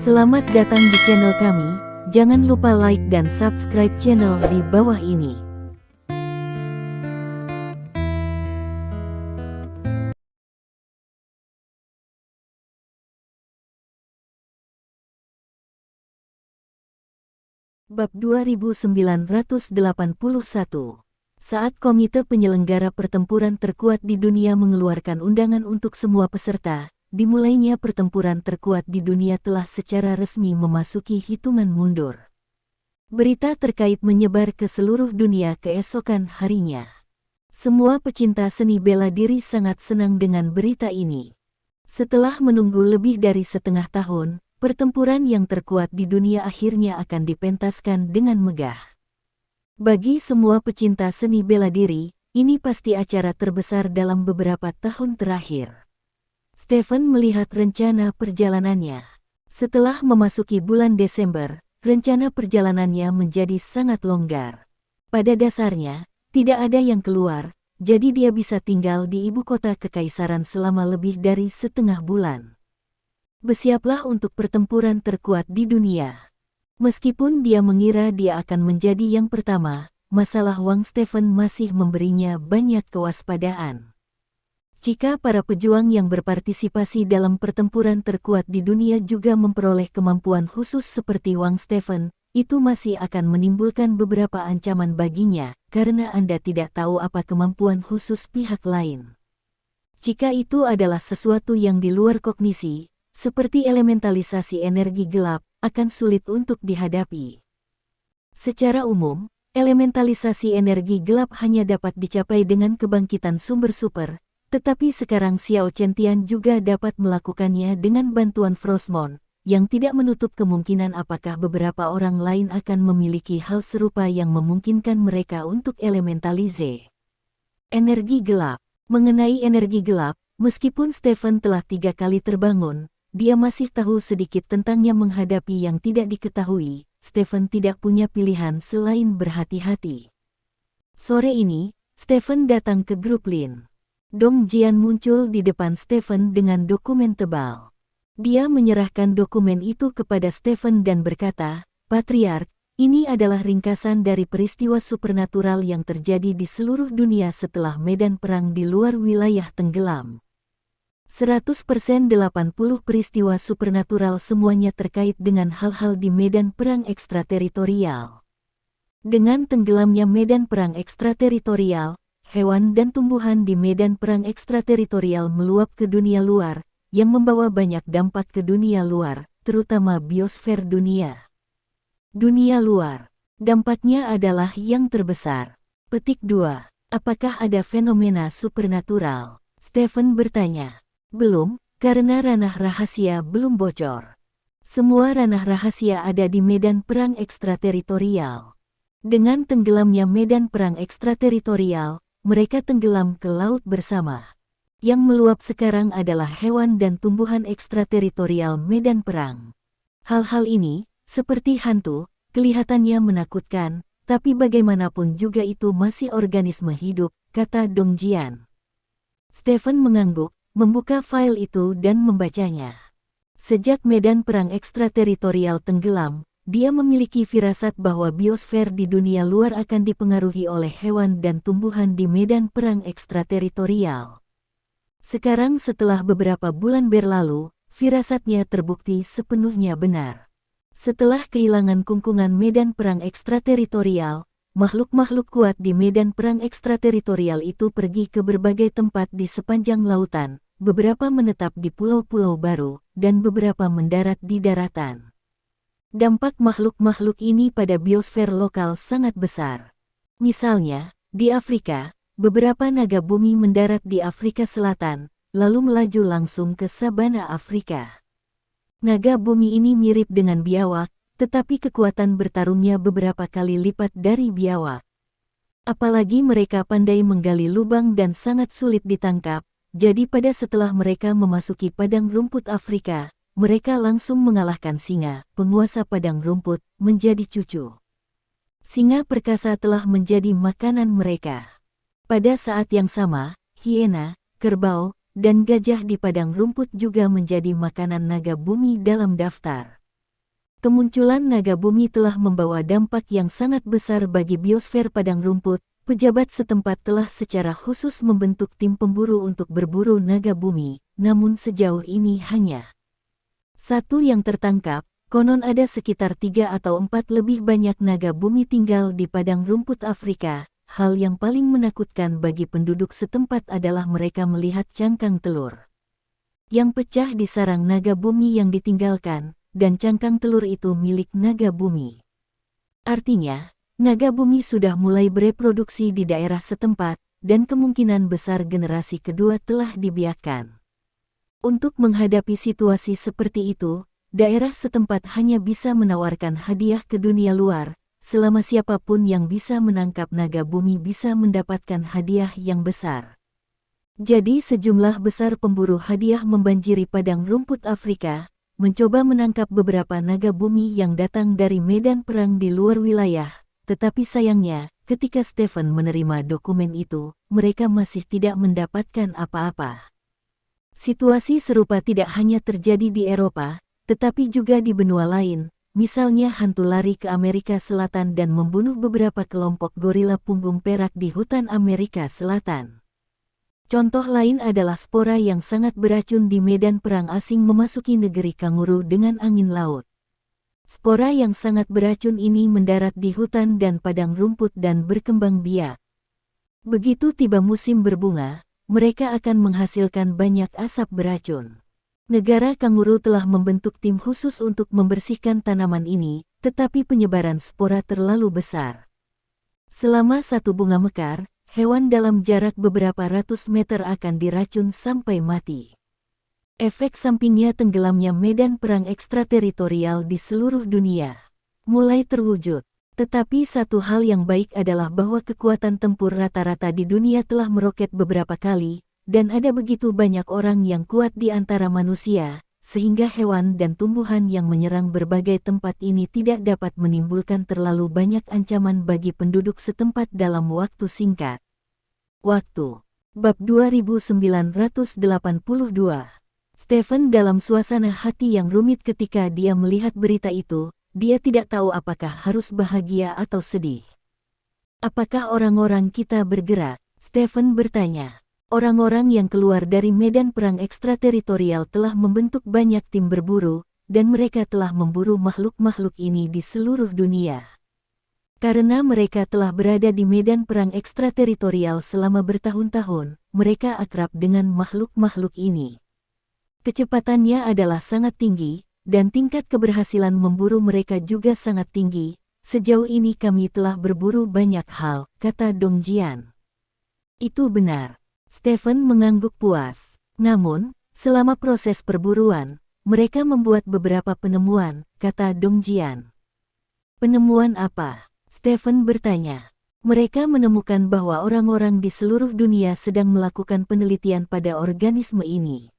Selamat datang di channel kami, jangan lupa like dan subscribe channel di bawah ini. Bab 2981. Saat Komite Penyelenggara Pertempuran Terkuat di Dunia mengeluarkan undangan untuk semua peserta, dimulainya pertempuran terkuat di dunia telah secara resmi memasuki hitungan mundur. Berita terkait menyebar ke seluruh dunia keesokan harinya. Semua pecinta seni bela diri sangat senang dengan berita ini. Setelah menunggu lebih dari setengah tahun, pertempuran yang terkuat di dunia akhirnya akan dipentaskan dengan megah. Bagi semua pecinta seni bela diri, ini pasti acara terbesar dalam beberapa tahun terakhir. Stephen melihat rencana perjalanannya. Setelah memasuki bulan Desember, rencana perjalanannya menjadi sangat longgar. Pada dasarnya, tidak ada yang keluar, jadi dia bisa tinggal di ibu kota kekaisaran selama lebih dari setengah bulan. Bersiaplah untuk pertempuran terkuat di dunia. Meskipun dia mengira dia akan menjadi yang pertama, masalah Wang Stephen masih memberinya banyak kewaspadaan. Jika para pejuang yang berpartisipasi dalam pertempuran terkuat di dunia juga memperoleh kemampuan khusus seperti Wang Stephen, itu masih akan menimbulkan beberapa ancaman baginya, karena Anda tidak tahu apa kemampuan khusus pihak lain. Jika itu adalah sesuatu yang di luar kognisi, seperti elementalisasi energi gelap, akan sulit untuk dihadapi. Secara umum, elementalisasi energi gelap hanya dapat dicapai dengan kebangkitan sumber super, tetapi sekarang Xiao Chentian juga dapat melakukannya dengan bantuan Frostmourne, yang tidak menutup kemungkinan apakah beberapa orang lain akan memiliki hal serupa yang memungkinkan mereka untuk elementalize energi gelap. Mengenai energi gelap, meskipun Stephen telah 3 kali terbangun, dia masih tahu sedikit tentangnya. Menghadapi yang tidak diketahui, Stephen tidak punya pilihan selain berhati-hati. Sore ini, Stephen datang ke grup Lin. Dong Jian muncul di depan Stephen dengan dokumen tebal. Dia menyerahkan dokumen itu kepada Stephen dan berkata, "Patriark, ini adalah ringkasan dari peristiwa supernatural yang terjadi di seluruh dunia setelah medan perang di luar wilayah tenggelam. 100% 80 peristiwa supernatural semuanya terkait dengan hal-hal di medan perang ekstrateritorial. Dengan tenggelamnya medan perang ekstrateritorial, hewan dan tumbuhan di medan perang ekstrateritorial meluap ke dunia luar, yang membawa banyak dampak ke dunia luar, terutama biosfer dunia. Dunia luar, dampaknya adalah yang terbesar." Petik 2. Apakah ada fenomena supernatural? Stephen bertanya. Belum, karena ranah rahasia belum bocor. Semua ranah rahasia ada di medan perang ekstrateritorial. Dengan tenggelamnya medan perang ekstrateritorial, mereka tenggelam ke laut bersama. Yang meluap sekarang adalah hewan dan tumbuhan ekstrateritorial medan perang. Hal-hal ini, seperti hantu, kelihatannya menakutkan, tapi bagaimanapun juga itu masih organisme hidup, kata Dong Jian. Stephen mengangguk, membuka file itu dan membacanya. Sejak medan perang ekstrateritorial tenggelam, dia memiliki firasat bahwa biosfer di dunia luar akan dipengaruhi oleh hewan dan tumbuhan di medan perang ekstrateritorial. Sekarang setelah beberapa bulan berlalu, firasatnya terbukti sepenuhnya benar. Setelah kehilangan kungkungan medan perang ekstrateritorial, makhluk-makhluk kuat di medan perang ekstrateritorial itu pergi ke berbagai tempat di sepanjang lautan, beberapa menetap di pulau-pulau baru, dan beberapa mendarat di daratan. Dampak makhluk-makhluk ini pada biosfer lokal sangat besar. Misalnya, di Afrika, beberapa naga bumi mendarat di Afrika Selatan, lalu melaju langsung ke sabana Afrika. Naga bumi ini mirip dengan biawak, tetapi kekuatan bertarungnya beberapa kali lipat dari biawak. Apalagi mereka pandai menggali lubang dan sangat sulit ditangkap, jadi setelah mereka memasuki padang rumput Afrika, mereka langsung mengalahkan singa, penguasa padang rumput, menjadi cucu. Singa perkasa telah menjadi makanan mereka. Pada saat yang sama, hiena, kerbau, dan gajah di padang rumput juga menjadi makanan naga bumi dalam daftar. Kemunculan naga bumi telah membawa dampak yang sangat besar bagi biosfer padang rumput. Pejabat setempat telah secara khusus membentuk tim pemburu untuk berburu naga bumi, namun sejauh ini hanya satu yang tertangkap. Konon ada sekitar 3 atau 4 lebih banyak naga bumi tinggal di padang rumput Afrika. Hal yang paling menakutkan bagi penduduk setempat adalah mereka melihat cangkang telur yang pecah di sarang naga bumi yang ditinggalkan, dan cangkang telur itu milik naga bumi. Artinya, naga bumi sudah mulai bereproduksi di daerah setempat, dan kemungkinan besar generasi kedua telah dibiarkan. Untuk menghadapi situasi seperti itu, daerah setempat hanya bisa menawarkan hadiah ke dunia luar. Selama siapapun yang bisa menangkap naga bumi bisa mendapatkan hadiah yang besar. Jadi sejumlah besar pemburu hadiah membanjiri padang rumput Afrika, mencoba menangkap beberapa naga bumi yang datang dari medan perang di luar wilayah. Tetapi sayangnya, ketika Stephen menerima dokumen itu, mereka masih tidak mendapatkan apa-apa. Situasi serupa tidak hanya terjadi di Eropa, tetapi juga di benua lain. Misalnya hantu lari ke Amerika Selatan dan membunuh beberapa kelompok gorila punggung perak di hutan Amerika Selatan. Contoh lain adalah spora yang sangat beracun di medan perang asing memasuki negeri kanguru dengan angin laut. Spora yang sangat beracun ini mendarat di hutan dan padang rumput dan berkembang biak. Begitu tiba musim berbunga, mereka akan menghasilkan banyak asap beracun. Negara kanguru telah membentuk tim khusus untuk membersihkan tanaman ini, tetapi penyebaran spora terlalu besar. Selama satu bunga mekar, hewan dalam jarak beberapa ratus meter akan diracun sampai mati. Efek sampingnya tenggelamnya medan perang ekstrateritorial di seluruh dunia mulai terwujud. Tetapi satu hal yang baik adalah bahwa kekuatan tempur rata-rata di dunia telah meroket beberapa kali, dan ada begitu banyak orang yang kuat di antara manusia, sehingga hewan dan tumbuhan yang menyerang berbagai tempat ini tidak dapat menimbulkan terlalu banyak ancaman bagi penduduk setempat dalam waktu singkat. Waktu. Bab 2982. Stephen dalam suasana hati yang rumit ketika dia melihat berita itu. Dia tidak tahu apakah harus bahagia atau sedih. Apakah orang-orang kita bergerak? Stephen bertanya. Orang-orang yang keluar dari medan perang ekstrateritorial telah membentuk banyak tim berburu, dan mereka telah memburu makhluk-makhluk ini di seluruh dunia. Karena mereka telah berada di medan perang ekstrateritorial selama bertahun-tahun, mereka akrab dengan makhluk-makhluk ini. Kecepatannya adalah sangat tinggi, dan tingkat keberhasilan memburu mereka juga sangat tinggi. Sejauh ini kami telah berburu banyak hal, kata Dong Jian. Itu benar. Stephen mengangguk puas. Namun, selama proses perburuan, mereka membuat beberapa penemuan, kata Dong Jian. Penemuan apa? Stephen bertanya. Mereka menemukan bahwa orang-orang di seluruh dunia sedang melakukan penelitian pada organisme ini.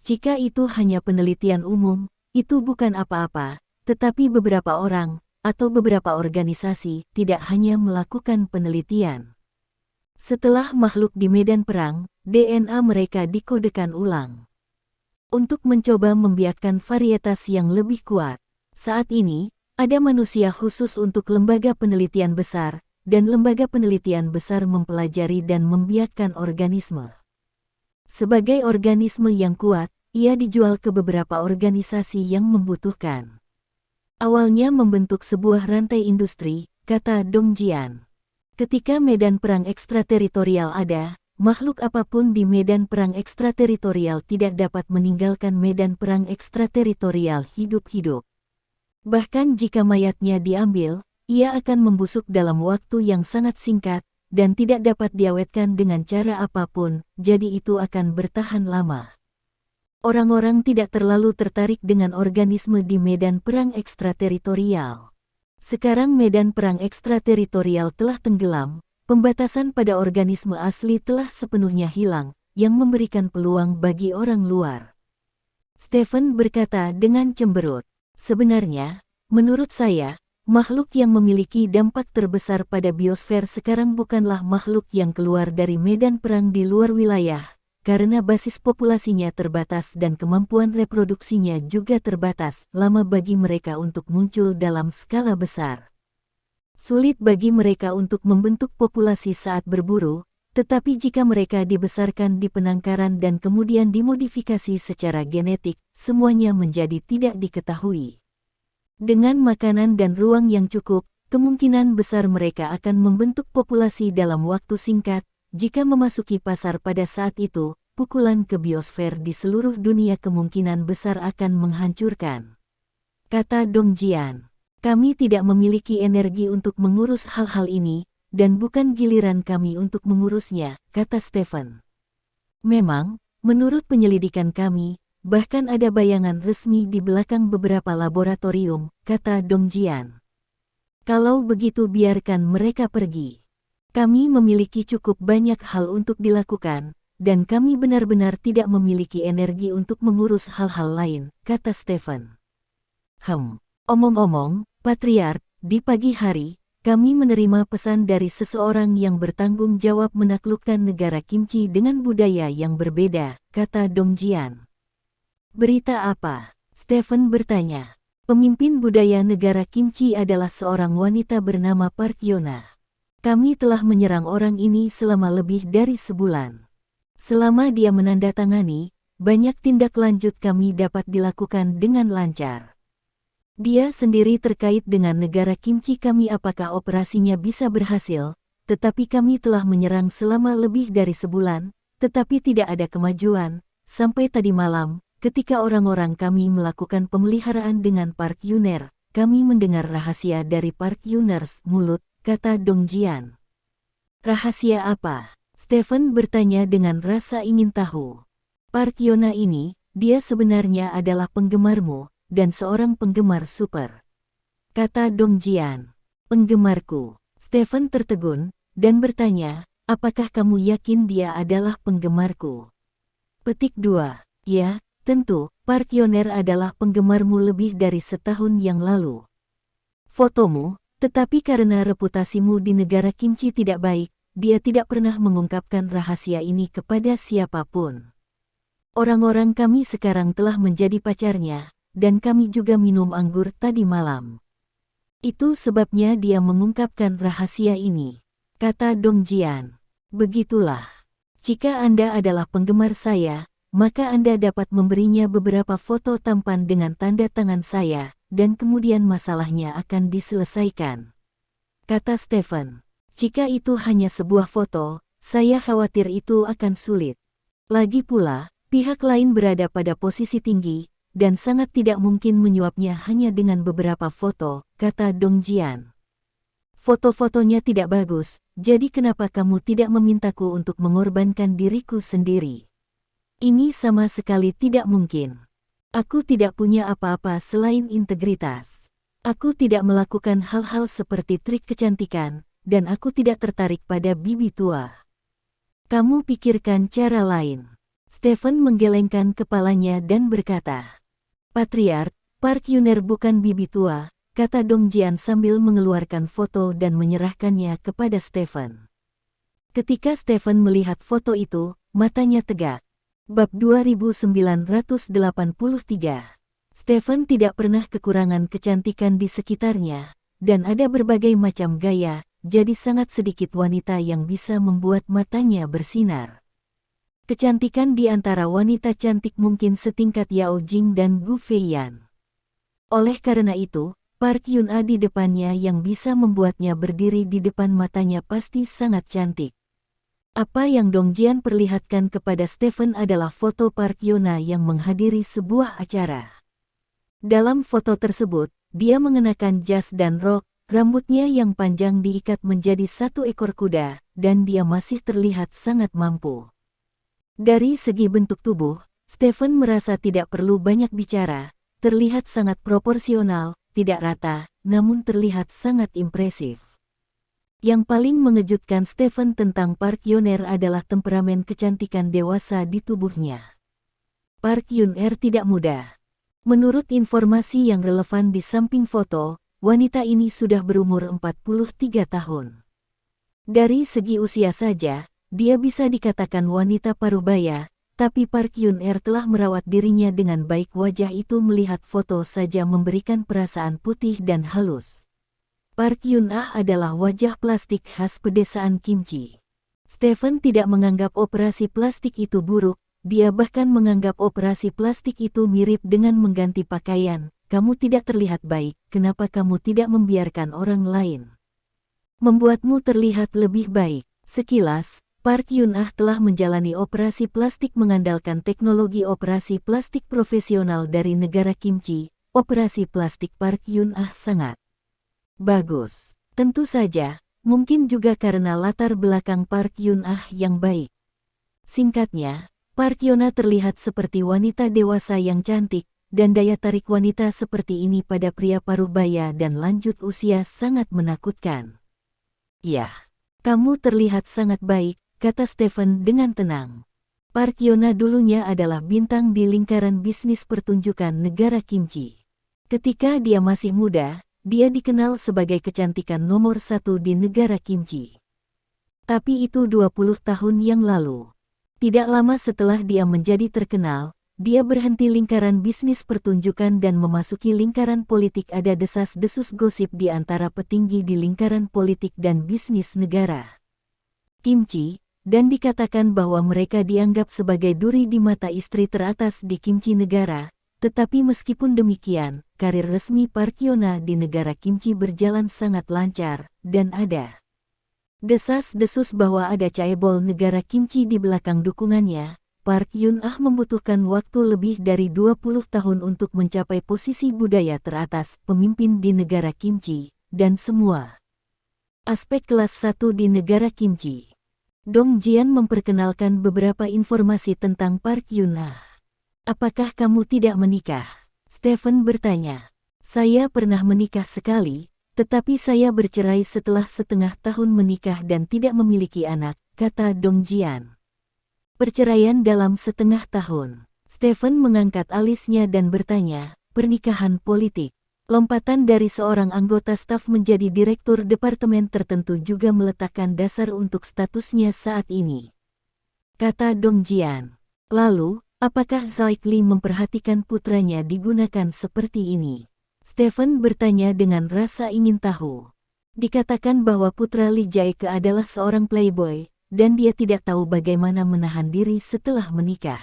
Jika itu hanya penelitian umum, itu bukan apa-apa, tetapi beberapa orang, atau beberapa organisasi, tidak hanya melakukan penelitian. Setelah makhluk di medan perang, DNA mereka dikodekan ulang. Untuk mencoba membiakkan varietas yang lebih kuat. Saat ini, ada manusia khusus untuk lembaga penelitian besar, dan lembaga penelitian besar mempelajari dan membiakkan organisme. Sebagai organisme yang kuat, ia dijual ke beberapa organisasi yang membutuhkan. Awalnya membentuk sebuah rantai industri, kata Dong Jian. Ketika medan perang ekstrateritorial ada, makhluk apapun di medan perang ekstrateritorial tidak dapat meninggalkan medan perang ekstrateritorial hidup-hidup. Bahkan jika mayatnya diambil, ia akan membusuk dalam waktu yang sangat singkat, dan tidak dapat diawetkan dengan cara apapun, jadi itu akan bertahan lama. Orang-orang tidak terlalu tertarik dengan organisme di medan perang ekstrateritorial. Sekarang medan perang ekstrateritorial telah tenggelam, pembatasan pada organisme asli telah sepenuhnya hilang, yang memberikan peluang bagi orang luar. Stephen berkata dengan cemberut. Sebenarnya, menurut saya, makhluk yang memiliki dampak terbesar pada biosfer sekarang bukanlah makhluk yang keluar dari medan perang di luar wilayah, karena basis populasinya terbatas dan kemampuan reproduksinya juga terbatas, lama bagi mereka untuk muncul dalam skala besar. Sulit bagi mereka untuk membentuk populasi saat berburu, tetapi jika mereka dibesarkan di penangkaran dan kemudian dimodifikasi secara genetik, semuanya menjadi tidak diketahui. Dengan makanan dan ruang yang cukup, kemungkinan besar mereka akan membentuk populasi dalam waktu singkat. Jika memasuki pasar pada saat itu, pukulan ke biosfer di seluruh dunia kemungkinan besar akan menghancurkan. Kata Dong Jian, kami tidak memiliki energi untuk mengurus hal-hal ini, dan bukan giliran kami untuk mengurusnya, kata Stephen. Memang, menurut penyelidikan kami, bahkan ada bayangan resmi di belakang beberapa laboratorium, kata Dong Jian. Kalau begitu biarkan mereka pergi. Kami memiliki cukup banyak hal untuk dilakukan, dan kami benar-benar tidak memiliki energi untuk mengurus hal-hal lain, kata Stephen. Omong-omong, Patriark, di pagi hari, kami menerima pesan dari seseorang yang bertanggung jawab menaklukkan negara Kimchi dengan budaya yang berbeda, kata Dong Jian. Berita apa? Stephen bertanya. Pemimpin budaya negara Kimchi adalah seorang wanita bernama Park Yona. Kami telah menyerang orang ini selama lebih dari sebulan. Selama dia menandatangani, banyak tindak lanjut kami dapat dilakukan dengan lancar. Dia sendiri terkait dengan negara Kimchi kami apakah operasinya bisa berhasil, tetapi kami telah menyerang selama lebih dari sebulan, tetapi tidak ada kemajuan, sampai tadi malam, ketika orang-orang kami melakukan pemeliharaan dengan Park Yuner, kami mendengar rahasia dari Park Yuners mulut, kata Dong Jian. Rahasia apa? Stephen bertanya dengan rasa ingin tahu. Park Yona ini, dia sebenarnya adalah penggemarmu, dan seorang penggemar super. Kata Dong Jian. Penggemarku. Stephen tertegun, dan bertanya, apakah kamu yakin dia adalah penggemarku? Petik 2. Ya, tentu, Park Yoner adalah penggemarmu lebih dari setahun yang lalu. Fotomu, tetapi karena reputasimu di negara Kimchi tidak baik, dia tidak pernah mengungkapkan rahasia ini kepada siapapun. Orang-orang kami sekarang telah menjadi pacarnya, dan kami juga minum anggur tadi malam. Itu sebabnya dia mengungkapkan rahasia ini, kata Dong Jian. Begitulah. Jika Anda adalah penggemar saya, maka Anda dapat memberinya beberapa foto tampan dengan tanda tangan saya, dan kemudian masalahnya akan diselesaikan. Kata Stephen, jika itu hanya sebuah foto, saya khawatir itu akan sulit. Lagi pula, pihak lain berada pada posisi tinggi, dan sangat tidak mungkin menyuapnya hanya dengan beberapa foto, kata Dong Jian. Foto-fotonya tidak bagus, jadi kenapa kamu tidak memintaku untuk mengorbankan diriku sendiri? Ini sama sekali tidak mungkin. Aku tidak punya apa-apa selain integritas. Aku tidak melakukan hal-hal seperti trik kecantikan, dan aku tidak tertarik pada bibi tua. Kamu pikirkan cara lain. Stephen menggelengkan kepalanya dan berkata, Patriark, Park Yuner bukan bibi tua, kata Dong Jian sambil mengeluarkan foto dan menyerahkannya kepada Stephen. Ketika Stephen melihat foto itu, matanya tegak. Bab 2983. Stephen tidak pernah kekurangan kecantikan di sekitarnya, dan ada berbagai macam gaya, jadi sangat sedikit wanita yang bisa membuat matanya bersinar. Kecantikan di antara wanita cantik mungkin setingkat Yao Jing dan Gu Feiyan. Oleh karena itu, Park Yun-a di depannya yang bisa membuatnya berdiri di depan matanya pasti sangat cantik. Apa yang Dong Jian perlihatkan kepada Stephen adalah foto Park Yona yang menghadiri sebuah acara. Dalam foto tersebut, dia mengenakan jas dan rok, rambutnya yang panjang diikat menjadi satu ekor kuda, dan dia masih terlihat sangat mampu. Dari segi bentuk tubuh, Stephen merasa tidak perlu banyak bicara, terlihat sangat proporsional, tidak rata, namun terlihat sangat impresif. Yang paling mengejutkan Stephen tentang Park Yoner adalah temperamen kecantikan dewasa di tubuhnya. Park Yoner tidak muda. Menurut informasi yang relevan di samping foto, wanita ini sudah berumur 43 tahun. Dari segi usia saja, dia bisa dikatakan wanita paruh baya, tapi Park Yun-er telah merawat dirinya dengan baik. Wajah itu melihat foto saja memberikan perasaan putih dan halus. Park Yun-ah adalah wajah plastik khas pedesaan kimchi. Stephen tidak menganggap operasi plastik itu buruk, dia bahkan menganggap operasi plastik itu mirip dengan mengganti pakaian. Kamu tidak terlihat baik, kenapa kamu tidak membiarkan orang lain membuatmu terlihat lebih baik? Sekilas, Park Yun-ah telah menjalani operasi plastik mengandalkan teknologi operasi plastik profesional dari negara kimchi. Operasi plastik Park Yun-ah sangat bagus. Tentu saja, mungkin juga karena latar belakang Park Yun-ah yang baik. Singkatnya, Park Yun-ah terlihat seperti wanita dewasa yang cantik, dan daya tarik wanita seperti ini pada pria parubaya dan lanjut usia sangat menakutkan. Ya, kamu terlihat sangat baik, kata Stephen dengan tenang. Park Yun-ah dulunya adalah bintang di lingkaran bisnis pertunjukan negara kimchi. Ketika dia masih muda, dia dikenal sebagai kecantikan nomor 1 di negara kimchi. Tapi itu 20 tahun yang lalu. Tidak lama setelah dia menjadi terkenal, dia berhenti lingkaran bisnis pertunjukan dan memasuki lingkaran politik. Ada desas-desus gosip di antara petinggi di lingkaran politik dan bisnis negara kimchi, dan dikatakan bahwa mereka dianggap sebagai duri di mata istri teratas di kimchi negara. Tetapi meskipun demikian, karir resmi Park Yun-ah di negara kimchi berjalan sangat lancar, dan ada desas-desus bahwa ada chaebol negara kimchi di belakang dukungannya. Park Yun-ah membutuhkan waktu lebih dari 20 tahun untuk mencapai posisi budaya teratas pemimpin di negara kimchi, dan semua aspek kelas 1 di negara kimchi. Dong Jian memperkenalkan beberapa informasi tentang Park Yun-ah. Apakah kamu tidak menikah? Stephen bertanya. Saya pernah menikah sekali, tetapi saya bercerai setelah setengah tahun menikah dan tidak memiliki anak, kata Dong Jian. Perceraian dalam setengah tahun. Stephen mengangkat alisnya dan bertanya, pernikahan politik. Lompatan dari seorang anggota staf menjadi direktur departemen tertentu juga meletakkan dasar untuk statusnya saat ini, kata Dong Jian. Lalu, apakah Zaik Li memperhatikan putranya digunakan seperti ini? Stephen bertanya dengan rasa ingin tahu. Dikatakan bahwa putra Li Jaeke adalah seorang playboy, dan dia tidak tahu bagaimana menahan diri setelah menikah.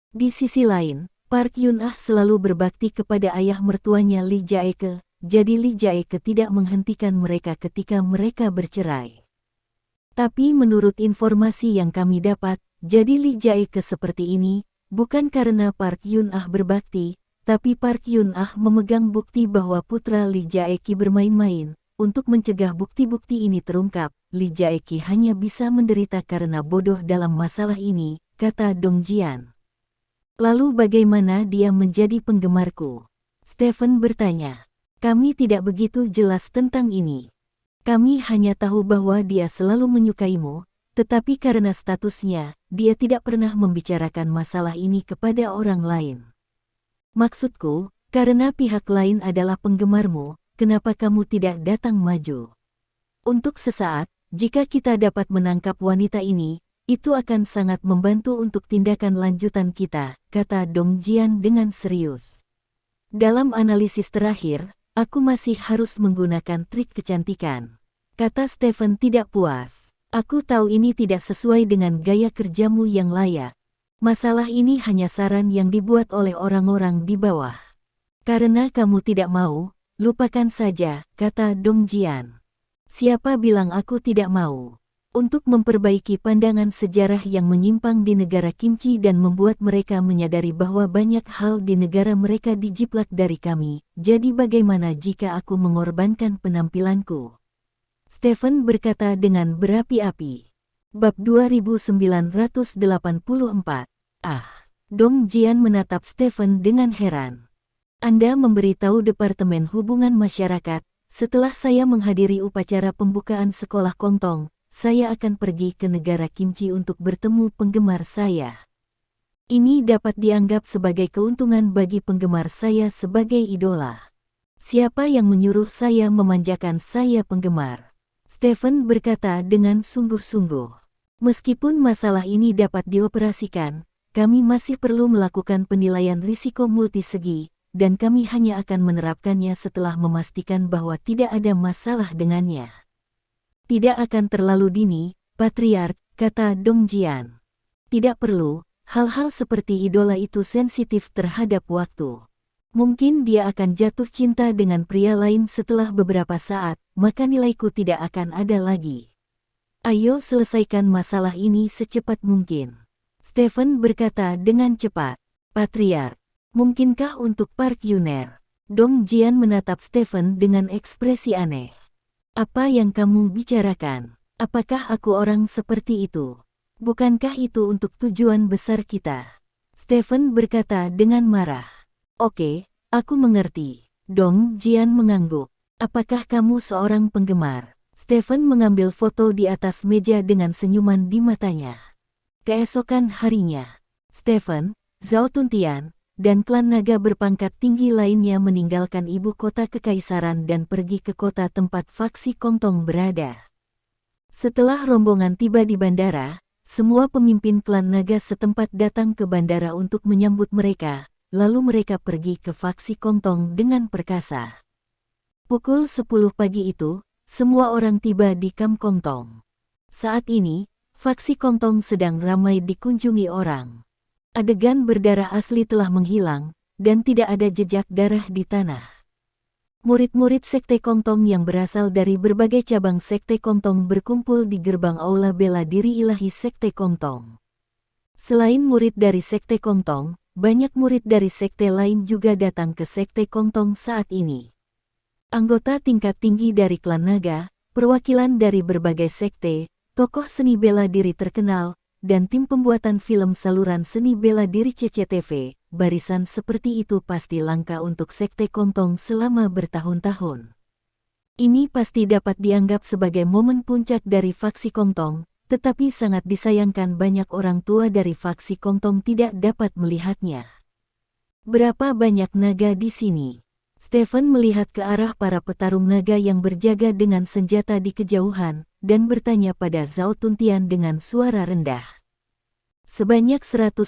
Di sisi lain, Park Yun-ah selalu berbakti kepada ayah mertuanya Li Jaeke, jadi Li Jaeke tidak menghentikan mereka ketika mereka bercerai. Tapi menurut informasi yang kami dapat, jadi Li Jaeke seperti ini, bukan karena Park Yun-ah berbakti, tapi Park Yun-ah memegang bukti bahwa putra Li Jaeke bermain-main. Untuk mencegah bukti-bukti ini terungkap, Li Jaeke hanya bisa menderita karena bodoh dalam masalah ini, kata Dong Jian. Lalu bagaimana dia menjadi penggemarku? Stephen bertanya. Kami tidak begitu jelas tentang ini. Kami hanya tahu bahwa dia selalu menyukaimu, tetapi karena statusnya, dia tidak pernah membicarakan masalah ini kepada orang lain. Maksudku, karena pihak lain adalah penggemarmu, kenapa kamu tidak datang maju? Untuk sesaat, jika kita dapat menangkap wanita ini, itu akan sangat membantu untuk tindakan lanjutan kita, kata Dong Jian dengan serius. Dalam analisis terakhir, aku masih harus menggunakan trik kecantikan, kata Stephen tidak puas. Aku tahu ini tidak sesuai dengan gaya kerjamu yang layak. Masalah ini hanya saran yang dibuat oleh orang-orang di bawah. Karena kamu tidak mau, lupakan saja, kata Dong Jian. Siapa bilang aku tidak mau? Untuk memperbaiki pandangan sejarah yang menyimpang di negara kimchi dan membuat mereka menyadari bahwa banyak hal di negara mereka dijiplak dari kami, jadi bagaimana jika aku mengorbankan penampilanku? Stephen berkata dengan berapi-api. Bab 2984. Dong Jian menatap Stephen dengan heran. Anda memberitahu Departemen Hubungan Masyarakat, setelah saya menghadiri upacara pembukaan sekolah Kongtong, saya akan pergi ke negara kimchi untuk bertemu penggemar saya. Ini dapat dianggap sebagai keuntungan bagi penggemar saya sebagai idola. Siapa yang menyuruh saya memanjakan saya penggemar? Stephen berkata dengan sungguh-sungguh. Meskipun masalah ini dapat dioperasikan, kami masih perlu melakukan penilaian risiko multisegi, dan kami hanya akan menerapkannya setelah memastikan bahwa tidak ada masalah dengannya. Tidak akan terlalu dini, Patriark, kata Dong Jian. Tidak perlu, hal-hal seperti idola itu sensitif terhadap waktu. Mungkin dia akan jatuh cinta dengan pria lain setelah beberapa saat, maka nilaiku tidak akan ada lagi. Ayo selesaikan masalah ini secepat mungkin. Stephen berkata dengan cepat. Patriark, mungkinkah untuk Park Yuner? Dong Jian menatap Stephen dengan ekspresi aneh. Apa yang kamu bicarakan? Apakah aku orang seperti itu? Bukankah itu untuk tujuan besar kita? Stephen berkata dengan marah. Oke, aku mengerti. Dong Jian mengangguk. Apakah kamu seorang penggemar? Stephen mengambil foto di atas meja dengan senyuman di matanya. Keesokan harinya, Stephen, Zhao Tuntian, dan klan naga berpangkat tinggi lainnya meninggalkan ibu kota kekaisaran dan pergi ke kota tempat faksi Kongtong berada. Setelah rombongan tiba di bandara, semua pemimpin klan naga setempat datang ke bandara untuk menyambut mereka, lalu mereka pergi ke faksi Kongtong dengan perkasa. Pukul 10 pagi itu, semua orang tiba di kamp Kongtong. Saat ini, faksi Kongtong sedang ramai dikunjungi orang. Adegan berdarah asli telah menghilang, dan tidak ada jejak darah di tanah. Murid-murid Sekte Kongtong yang berasal dari berbagai cabang Sekte Kongtong berkumpul di gerbang Aula Bela Diri Ilahi Sekte Kongtong. Selain murid dari Sekte Kongtong, banyak murid dari sekte lain juga datang ke Sekte Kongtong saat ini. Anggota tingkat tinggi dari klan naga, perwakilan dari berbagai sekte, tokoh seni bela diri terkenal, dan tim pembuatan film saluran seni bela diri CCTV, barisan seperti itu pasti langka untuk Sekte Kongtong selama bertahun-tahun. Ini pasti dapat dianggap sebagai momen puncak dari faksi Kongtong, tetapi sangat disayangkan banyak orang tua dari faksi Kongtong tidak dapat melihatnya. Berapa banyak naga di sini? Stephen melihat ke arah para petarung naga yang berjaga dengan senjata di kejauhan, dan bertanya pada Zhao Tuntian dengan suara rendah. Sebanyak 150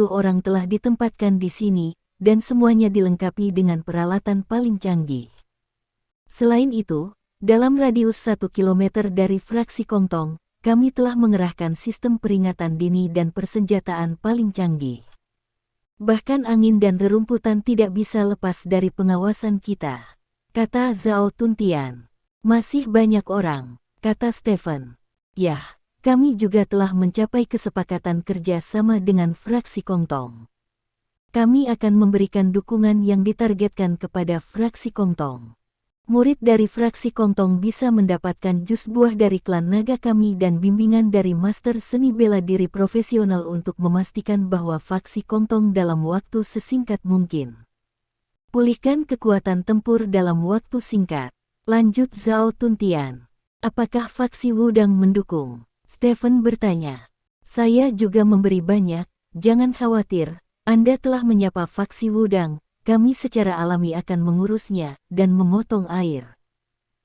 orang telah ditempatkan di sini, dan semuanya dilengkapi dengan peralatan paling canggih. Selain itu, dalam radius 1 kilometer dari fraksi Kongtong, kami telah mengerahkan sistem peringatan dini dan persenjataan paling canggih. Bahkan angin dan rerumputan tidak bisa lepas dari pengawasan kita, kata Zhao Tuntian. Masih banyak orang, kata Stephen. Yah, kami juga telah mencapai kesepakatan kerja sama dengan fraksi Kongtong. Kami akan memberikan dukungan yang ditargetkan kepada fraksi Kongtong. Murid dari fraksi Kongtong bisa mendapatkan jus buah dari klan naga kami dan bimbingan dari master seni bela diri profesional untuk memastikan bahwa faksi Kongtong dalam waktu sesingkat mungkin. Pulihkan kekuatan tempur dalam waktu singkat, lanjut Zhao Tuntian. Apakah faksi Wudang mendukung? Stephen bertanya. Saya juga memberi banyak, jangan khawatir, Anda telah menyapa faksi Wudang. Kami secara alami akan mengurusnya dan memotong air,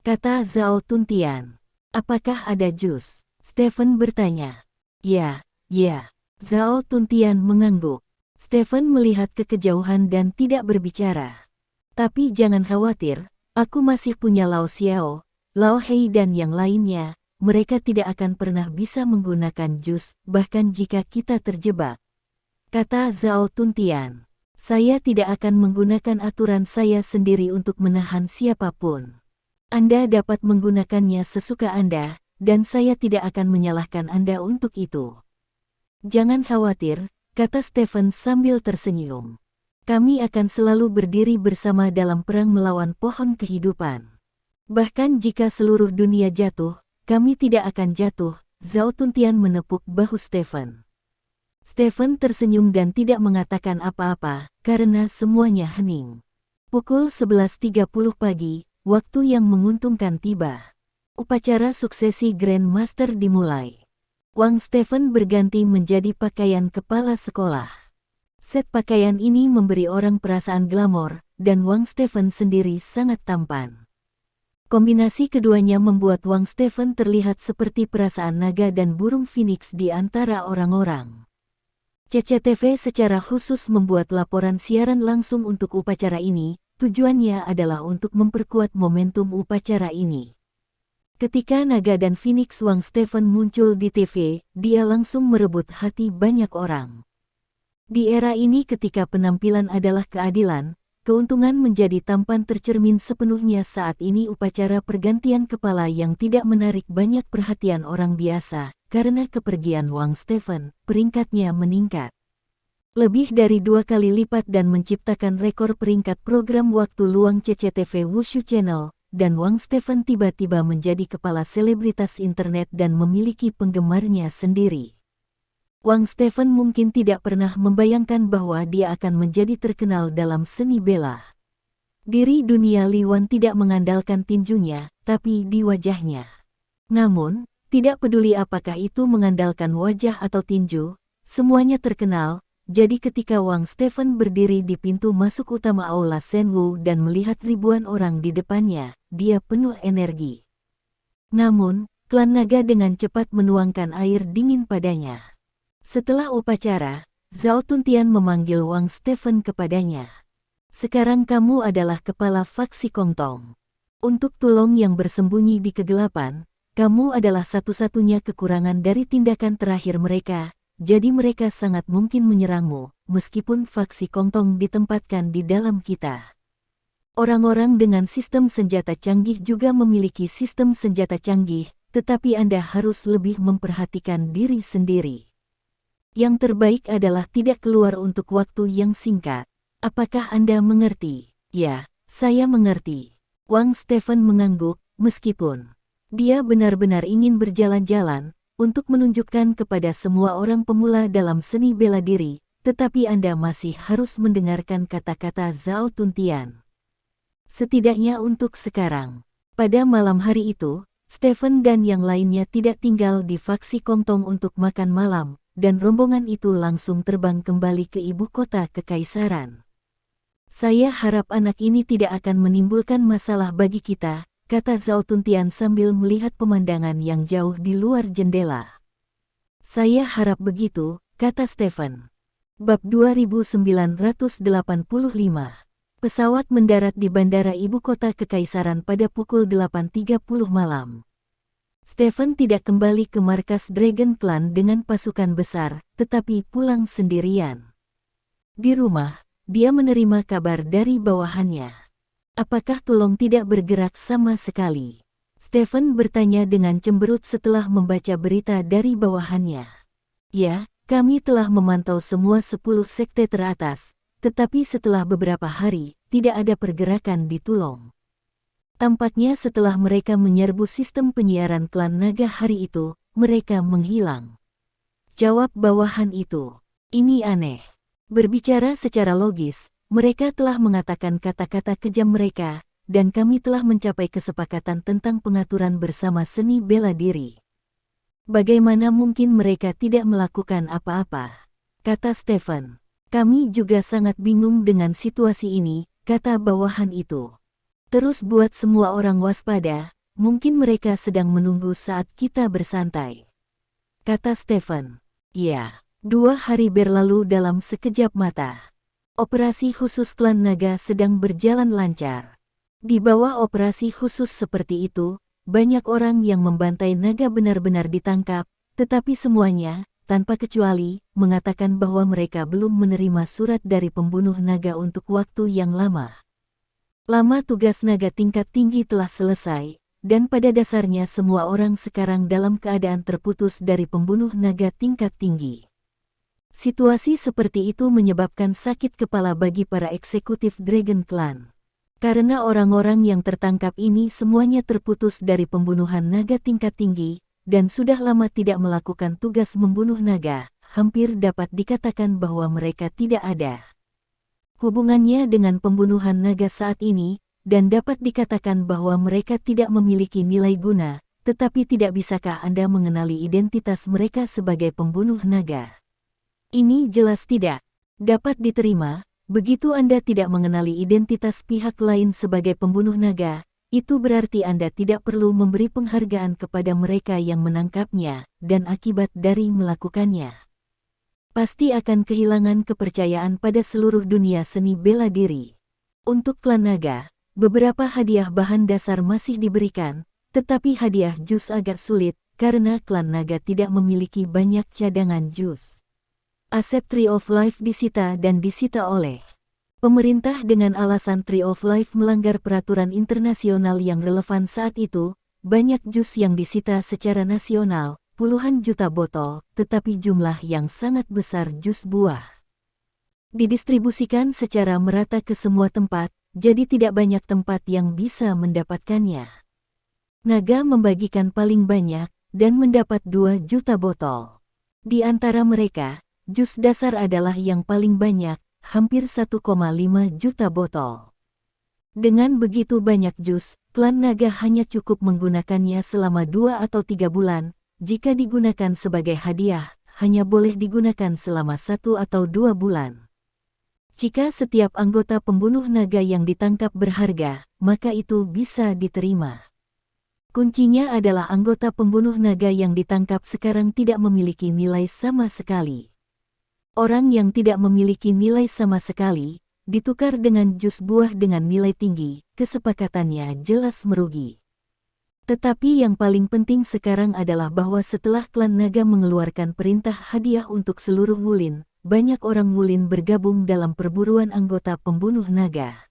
kata Zhao Tuntian. Apakah ada jus? Stephen bertanya. Ya. Zhao Tuntian mengangguk. Stephen melihat ke kejauhan dan tidak berbicara. Tapi jangan khawatir, aku masih punya Lao Xiao, Lao Hei dan yang lainnya. Mereka tidak akan pernah bisa menggunakan jus, bahkan jika kita terjebak, kata Zhao Tuntian. Saya tidak akan menggunakan aturan saya sendiri untuk menahan siapapun. Anda dapat menggunakannya sesuka Anda, dan saya tidak akan menyalahkan Anda untuk itu. Jangan khawatir, kata Stephen sambil tersenyum. Kami akan selalu berdiri bersama dalam perang melawan pohon kehidupan. Bahkan jika seluruh dunia jatuh, kami tidak akan jatuh. Zhao Tuntian menepuk bahu Stephen. Stephen tersenyum dan tidak mengatakan apa-apa, karena semuanya hening. Pukul 11.30 pagi, waktu yang menguntungkan tiba. Upacara suksesi Grand Master dimulai. Wang Stephen berganti menjadi pakaian kepala sekolah. Set pakaian ini memberi orang perasaan glamor, dan Wang Stephen sendiri sangat tampan. Kombinasi keduanya membuat Wang Stephen terlihat seperti perasaan naga dan burung phoenix di antara orang-orang. CCTV secara khusus membuat laporan siaran langsung untuk upacara ini, tujuannya adalah untuk memperkuat momentum upacara ini. Ketika naga dan phoenix Wang Stephen muncul di TV, dia langsung merebut hati banyak orang. Di era ini ketika penampilan adalah keadilan, keuntungan menjadi tampan tercermin sepenuhnya saat ini upacara pergantian kepala yang tidak menarik banyak perhatian orang biasa, karena kepergian Wang Stephen, peringkatnya meningkat lebih dari 2 kali lipat dan menciptakan rekor peringkat program waktu luang CCTV Wushu Channel, dan Wang Stephen tiba-tiba menjadi kepala selebritas internet dan memiliki penggemarnya sendiri. Wang Stephen mungkin tidak pernah membayangkan bahwa dia akan menjadi terkenal dalam seni bela diri dunia. Li Wan tidak mengandalkan tinjunya, tapi di wajahnya. Namun, tidak peduli apakah itu mengandalkan wajah atau tinju, semuanya terkenal. Jadi ketika Wang Stephen berdiri di pintu masuk utama Aula Senwu dan melihat ribuan orang di depannya, dia penuh energi. Namun, klan naga dengan cepat menuangkan air dingin padanya. Setelah upacara, Zhao Tuntian memanggil Wang Stephen kepadanya. Sekarang kamu adalah kepala faksi Kongtong. Untuk Tulong yang bersembunyi di kegelapan, kamu adalah satu-satunya kekurangan dari tindakan terakhir mereka, jadi mereka sangat mungkin menyerangmu, meskipun faksi Kongtong ditempatkan di dalam kita. Orang-orang dengan sistem senjata canggih juga memiliki sistem senjata canggih, tetapi Anda harus lebih memperhatikan diri sendiri. Yang terbaik adalah tidak keluar untuk waktu yang singkat. Apakah Anda mengerti? Ya, saya mengerti. Wang Stephen mengangguk, meskipun dia benar-benar ingin berjalan-jalan untuk menunjukkan kepada semua orang pemula dalam seni bela diri, tetapi Anda masih harus mendengarkan kata-kata Zhao Tuntian. Setidaknya untuk sekarang. Pada malam hari itu, Stephen dan yang lainnya tidak tinggal di faksi Kongtong untuk makan malam, dan rombongan itu langsung terbang kembali ke ibu kota kekaisaran. Saya harap anak ini tidak akan menimbulkan masalah bagi kita, kata Zhao Tuntian sambil melihat pemandangan yang jauh di luar jendela. Saya harap begitu, kata Stephen. Bab 2985. Pesawat mendarat di bandara ibu kota kekaisaran pada pukul 8.30 malam. Stephen tidak kembali ke markas Dragon Clan dengan pasukan besar, tetapi pulang sendirian. Di rumah, dia menerima kabar dari bawahannya. Apakah Tulong tidak bergerak sama sekali? Stephen bertanya dengan cemberut setelah membaca berita dari bawahannya. Ya, kami telah memantau semua 10 sekte teratas, tetapi setelah beberapa hari, tidak ada pergerakan di Tulong. Tampaknya setelah mereka menyerbu sistem penyiaran klan naga hari itu, mereka menghilang. Jawab bawahan itu. Ini aneh. Berbicara secara logis, mereka telah mengatakan kata-kata kejam mereka, dan kami telah mencapai kesepakatan tentang pengaturan bersama seni bela diri. Bagaimana mungkin mereka tidak melakukan apa-apa? Kata Stephen. Kami juga sangat bingung dengan situasi ini, kata bawahan itu. Terus buat semua orang waspada, mungkin mereka sedang menunggu saat kita bersantai. Kata Stephen. Ya, 2 hari berlalu dalam sekejap mata. Operasi khusus klan naga sedang berjalan lancar. Di bawah operasi khusus seperti itu, banyak orang yang membantai naga benar-benar ditangkap, tetapi semuanya, tanpa kecuali, mengatakan bahwa mereka belum menerima surat dari pembunuh naga untuk waktu yang lama. Lama tugas naga tingkat tinggi telah selesai, dan pada dasarnya semua orang sekarang dalam keadaan terputus dari pembunuh naga tingkat tinggi. Situasi seperti itu menyebabkan sakit kepala bagi para eksekutif Dragon Clan. Karena orang-orang yang tertangkap ini semuanya terputus dari pembunuhan naga tingkat tinggi, dan sudah lama tidak melakukan tugas membunuh naga, hampir dapat dikatakan bahwa mereka tidak ada hubungannya dengan pembunuhan naga saat ini, dan dapat dikatakan bahwa mereka tidak memiliki nilai guna, tetapi tidak bisakah Anda mengenali identitas mereka sebagai pembunuh naga? Ini jelas tidak dapat diterima, begitu Anda tidak mengenali identitas pihak lain sebagai pembunuh naga, itu berarti Anda tidak perlu memberi penghargaan kepada mereka yang menangkapnya, dan akibat dari melakukannya. Pasti akan kehilangan kepercayaan pada seluruh dunia seni bela diri. Untuk klan naga, beberapa hadiah bahan dasar masih diberikan, tetapi hadiah jus agak sulit, karena klan naga tidak memiliki banyak cadangan jus. Aset Tree of Life disita dan disita oleh pemerintah dengan alasan Tree of Life melanggar peraturan internasional yang relevan saat itu. Banyak jus yang disita secara nasional, puluhan juta botol, tetapi jumlah yang sangat besar jus buah didistribusikan secara merata ke semua tempat, jadi tidak banyak tempat yang bisa mendapatkannya. Naga membagikan paling banyak, dan mendapat 2 juta botol. Di antara mereka, jus dasar adalah yang paling banyak, hampir 1,5 juta botol. Dengan begitu banyak jus, klan naga hanya cukup menggunakannya selama 2 atau 3 bulan. Jika digunakan sebagai hadiah, hanya boleh digunakan selama 1 atau 2 bulan. Jika setiap anggota pembunuh naga yang ditangkap berharga, maka itu bisa diterima. Kuncinya adalah anggota pembunuh naga yang ditangkap sekarang tidak memiliki nilai sama sekali. Orang yang tidak memiliki nilai sama sekali, ditukar dengan jus buah dengan nilai tinggi, kesepakatannya jelas merugi. Tetapi yang paling penting sekarang adalah bahwa setelah klan naga mengeluarkan perintah hadiah untuk seluruh wulin, banyak orang wulin bergabung dalam perburuan anggota pembunuh naga.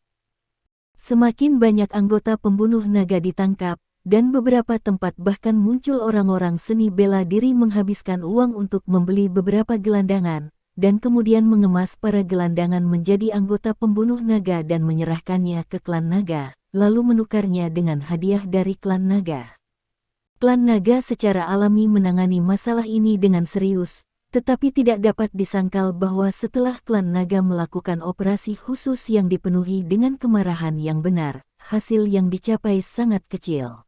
Semakin banyak anggota pembunuh naga ditangkap, dan beberapa tempat bahkan muncul orang-orang seni bela diri menghabiskan uang untuk membeli beberapa gelandangan, dan kemudian mengemas para gelandangan menjadi anggota pembunuh naga dan menyerahkannya ke klan naga, lalu menukarnya dengan hadiah dari klan naga. Klan naga secara alami menangani masalah ini dengan serius, tetapi tidak dapat disangkal bahwa setelah klan naga melakukan operasi khusus yang dipenuhi dengan kemarahan yang benar, hasil yang dicapai sangat kecil.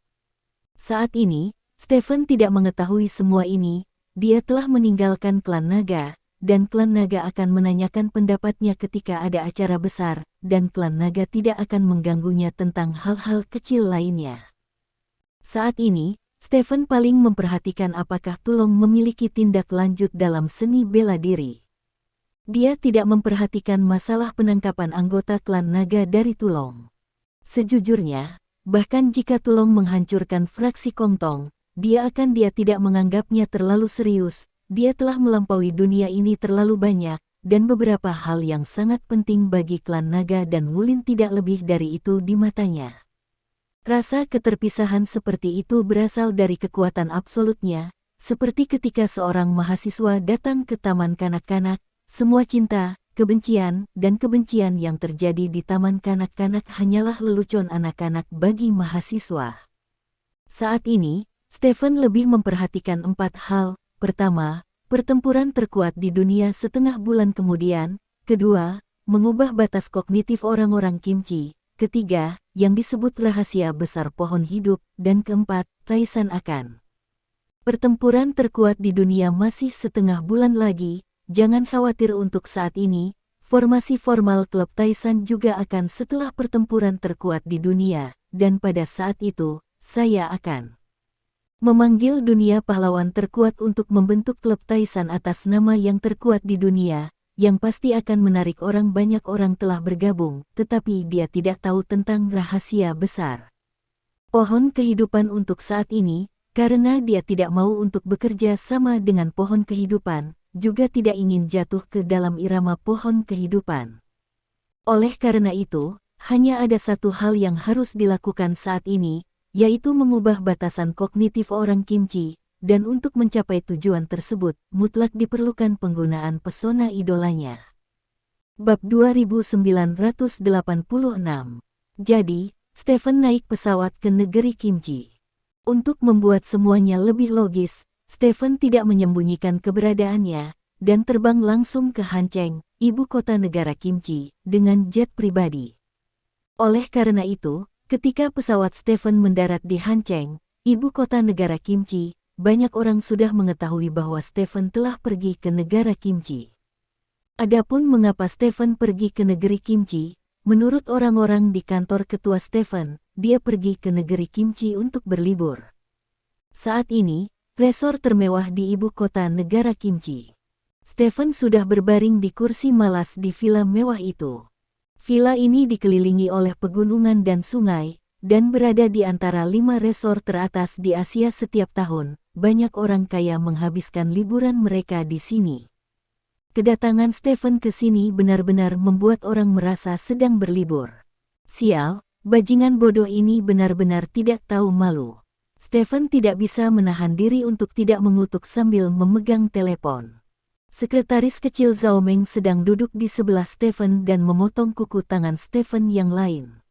Saat ini, Stephen tidak mengetahui semua ini. Dia telah meninggalkan klan naga, dan klan naga akan menanyakan pendapatnya ketika ada acara besar, dan klan naga tidak akan mengganggunya tentang hal-hal kecil lainnya. Saat ini, Stephen paling memperhatikan apakah Tulong memiliki tindak lanjut dalam seni bela diri. Dia tidak memperhatikan masalah penangkapan anggota klan naga dari Tulong. Sejujurnya, bahkan jika Tulong menghancurkan fraksi Kongtong, dia tidak menganggapnya terlalu serius. Dia telah melampaui dunia ini terlalu banyak, dan beberapa hal yang sangat penting bagi klan naga dan wulin tidak lebih dari itu di matanya. Rasa keterpisahan seperti itu berasal dari kekuatan absolutnya, seperti ketika seorang mahasiswa datang ke taman kanak-kanak, semua cinta, kebencian, dan kebencian yang terjadi di taman kanak-kanak hanyalah lelucon anak-anak bagi mahasiswa. Saat ini, Stephen lebih memperhatikan 4 hal. Pertama, pertempuran terkuat di dunia setengah bulan kemudian. Kedua, mengubah batas kognitif orang-orang Kimchi. Ketiga, yang disebut rahasia besar pohon hidup. Dan keempat, Taisan akan. Pertempuran terkuat di dunia masih setengah bulan lagi. Jangan khawatir untuk saat ini. Formasi formal klub Taisan juga akan setelah pertempuran terkuat di dunia. Dan pada saat itu, saya akan memanggil dunia pahlawan terkuat untuk membentuk klub Taisan atas nama yang terkuat di dunia, yang pasti akan menarik orang. Banyak orang telah bergabung, tetapi dia tidak tahu tentang rahasia besar pohon kehidupan untuk saat ini, karena dia tidak mau untuk bekerja sama dengan pohon kehidupan, juga tidak ingin jatuh ke dalam irama pohon kehidupan. Oleh karena itu, hanya ada satu hal yang harus dilakukan saat ini, yaitu mengubah batasan kognitif orang Kimchi, dan untuk mencapai tujuan tersebut, mutlak diperlukan penggunaan pesona idolanya. Bab 2986. Jadi, Stephen naik pesawat ke negeri Kimchi. Untuk membuat semuanya lebih logis, Stephen tidak menyembunyikan keberadaannya, dan terbang langsung ke Hancheng, ibu kota negara Kimchi, dengan jet pribadi. Oleh karena itu, ketika pesawat Stephen mendarat di Hancheng, ibu kota negara Kimchi, banyak orang sudah mengetahui bahwa Stephen telah pergi ke negara Kimchi. Adapun mengapa Stephen pergi ke negeri Kimchi, menurut orang-orang di kantor ketua Stephen, dia pergi ke negeri kimchi untuk berlibur. Saat ini, resor termewah di ibu kota negara kimchi. Stephen sudah berbaring di kursi malas di villa mewah itu. Villa ini dikelilingi oleh pegunungan dan sungai, dan berada di antara 5 resor teratas di Asia setiap tahun. Banyak orang kaya menghabiskan liburan mereka di sini. Kedatangan Stephen ke sini benar-benar membuat orang merasa sedang berlibur. Sial, bajingan bodoh ini benar-benar tidak tahu malu. Stephen tidak bisa menahan diri untuk tidak mengutuk sambil memegang telepon. Sekretaris kecil Zhao Meng sedang duduk di sebelah Stephen dan memotong kuku tangan Stephen yang lain.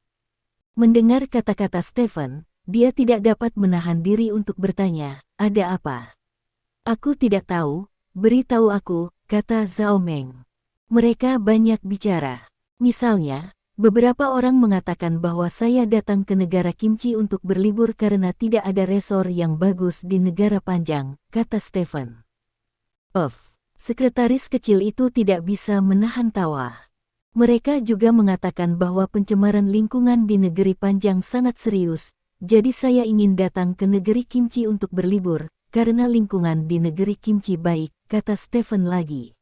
Mendengar kata-kata Stephen, dia tidak dapat menahan diri untuk bertanya, "Ada apa?" "Aku tidak tahu, beritahu aku," kata Zhao Meng. "Mereka banyak bicara. Misalnya, beberapa orang mengatakan bahwa saya datang ke negara kimchi untuk berlibur karena tidak ada resor yang bagus di negara Panjang," kata Stephen. Sekretaris kecil itu tidak bisa menahan tawa. "Mereka juga mengatakan bahwa pencemaran lingkungan di negeri Panjang sangat serius, jadi saya ingin datang ke negeri kimchi untuk berlibur, karena lingkungan di negeri kimchi baik," kata Stephen lagi.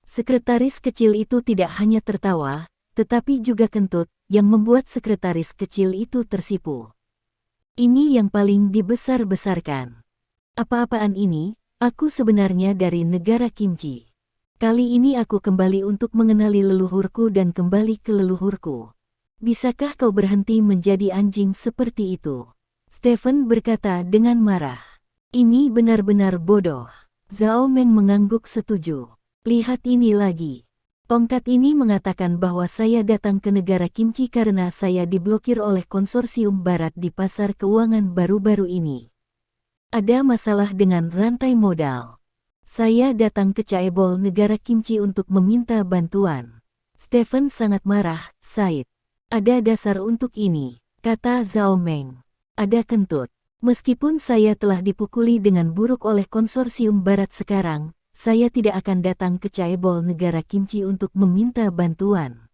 Sekretaris kecil itu tidak hanya tertawa, tetapi juga kentut, yang membuat sekretaris kecil itu tersipu. "Ini yang paling dibesar-besarkan. Apa-apaan ini? Aku sebenarnya dari negara kimchi. Kali ini aku kembali untuk mengenali leluhurku dan kembali ke leluhurku. Bisakah kau berhenti menjadi anjing seperti itu?" Stephen berkata dengan marah. "Ini benar-benar bodoh." Zhao Meng mengangguk setuju. "Lihat ini lagi. Tongkat ini mengatakan bahwa saya datang ke negara kimchi karena saya diblokir oleh konsorsium barat di pasar keuangan baru-baru ini. Ada masalah dengan rantai modal. Saya datang ke Chaebol negara kimchi untuk meminta bantuan." Stephen sangat marah. "Said, ada dasar untuk ini," kata Zhao Meng. "Ada kentut. Meskipun saya telah dipukuli dengan buruk oleh konsorsium barat sekarang, saya tidak akan datang ke Chaebol negara kimchi untuk meminta bantuan,"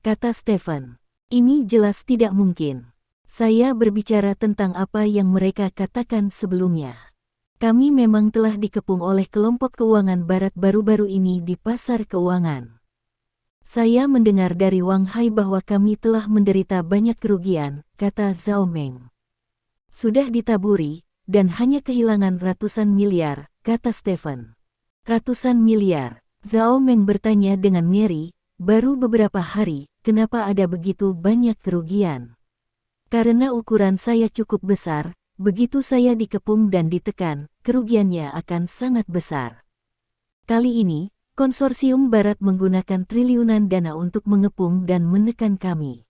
kata Stephen. "Ini jelas tidak mungkin. Saya berbicara tentang apa yang mereka katakan sebelumnya. Kami memang telah dikepung oleh kelompok keuangan barat baru-baru ini di pasar keuangan. Saya mendengar dari Wang Hai bahwa kami telah menderita banyak kerugian," kata Zhao Meng. "Sudah ditaburi, dan hanya kehilangan ratusan miliar," kata Stephen. "Ratusan miliar?" Zhao Meng bertanya dengan ngeri. "Baru beberapa hari, kenapa ada begitu banyak kerugian?" "Karena ukuran saya cukup besar, begitu saya dikepung dan ditekan, kerugiannya akan sangat besar. Kali ini, konsorsium barat menggunakan triliunan dana untuk mengepung dan menekan kami.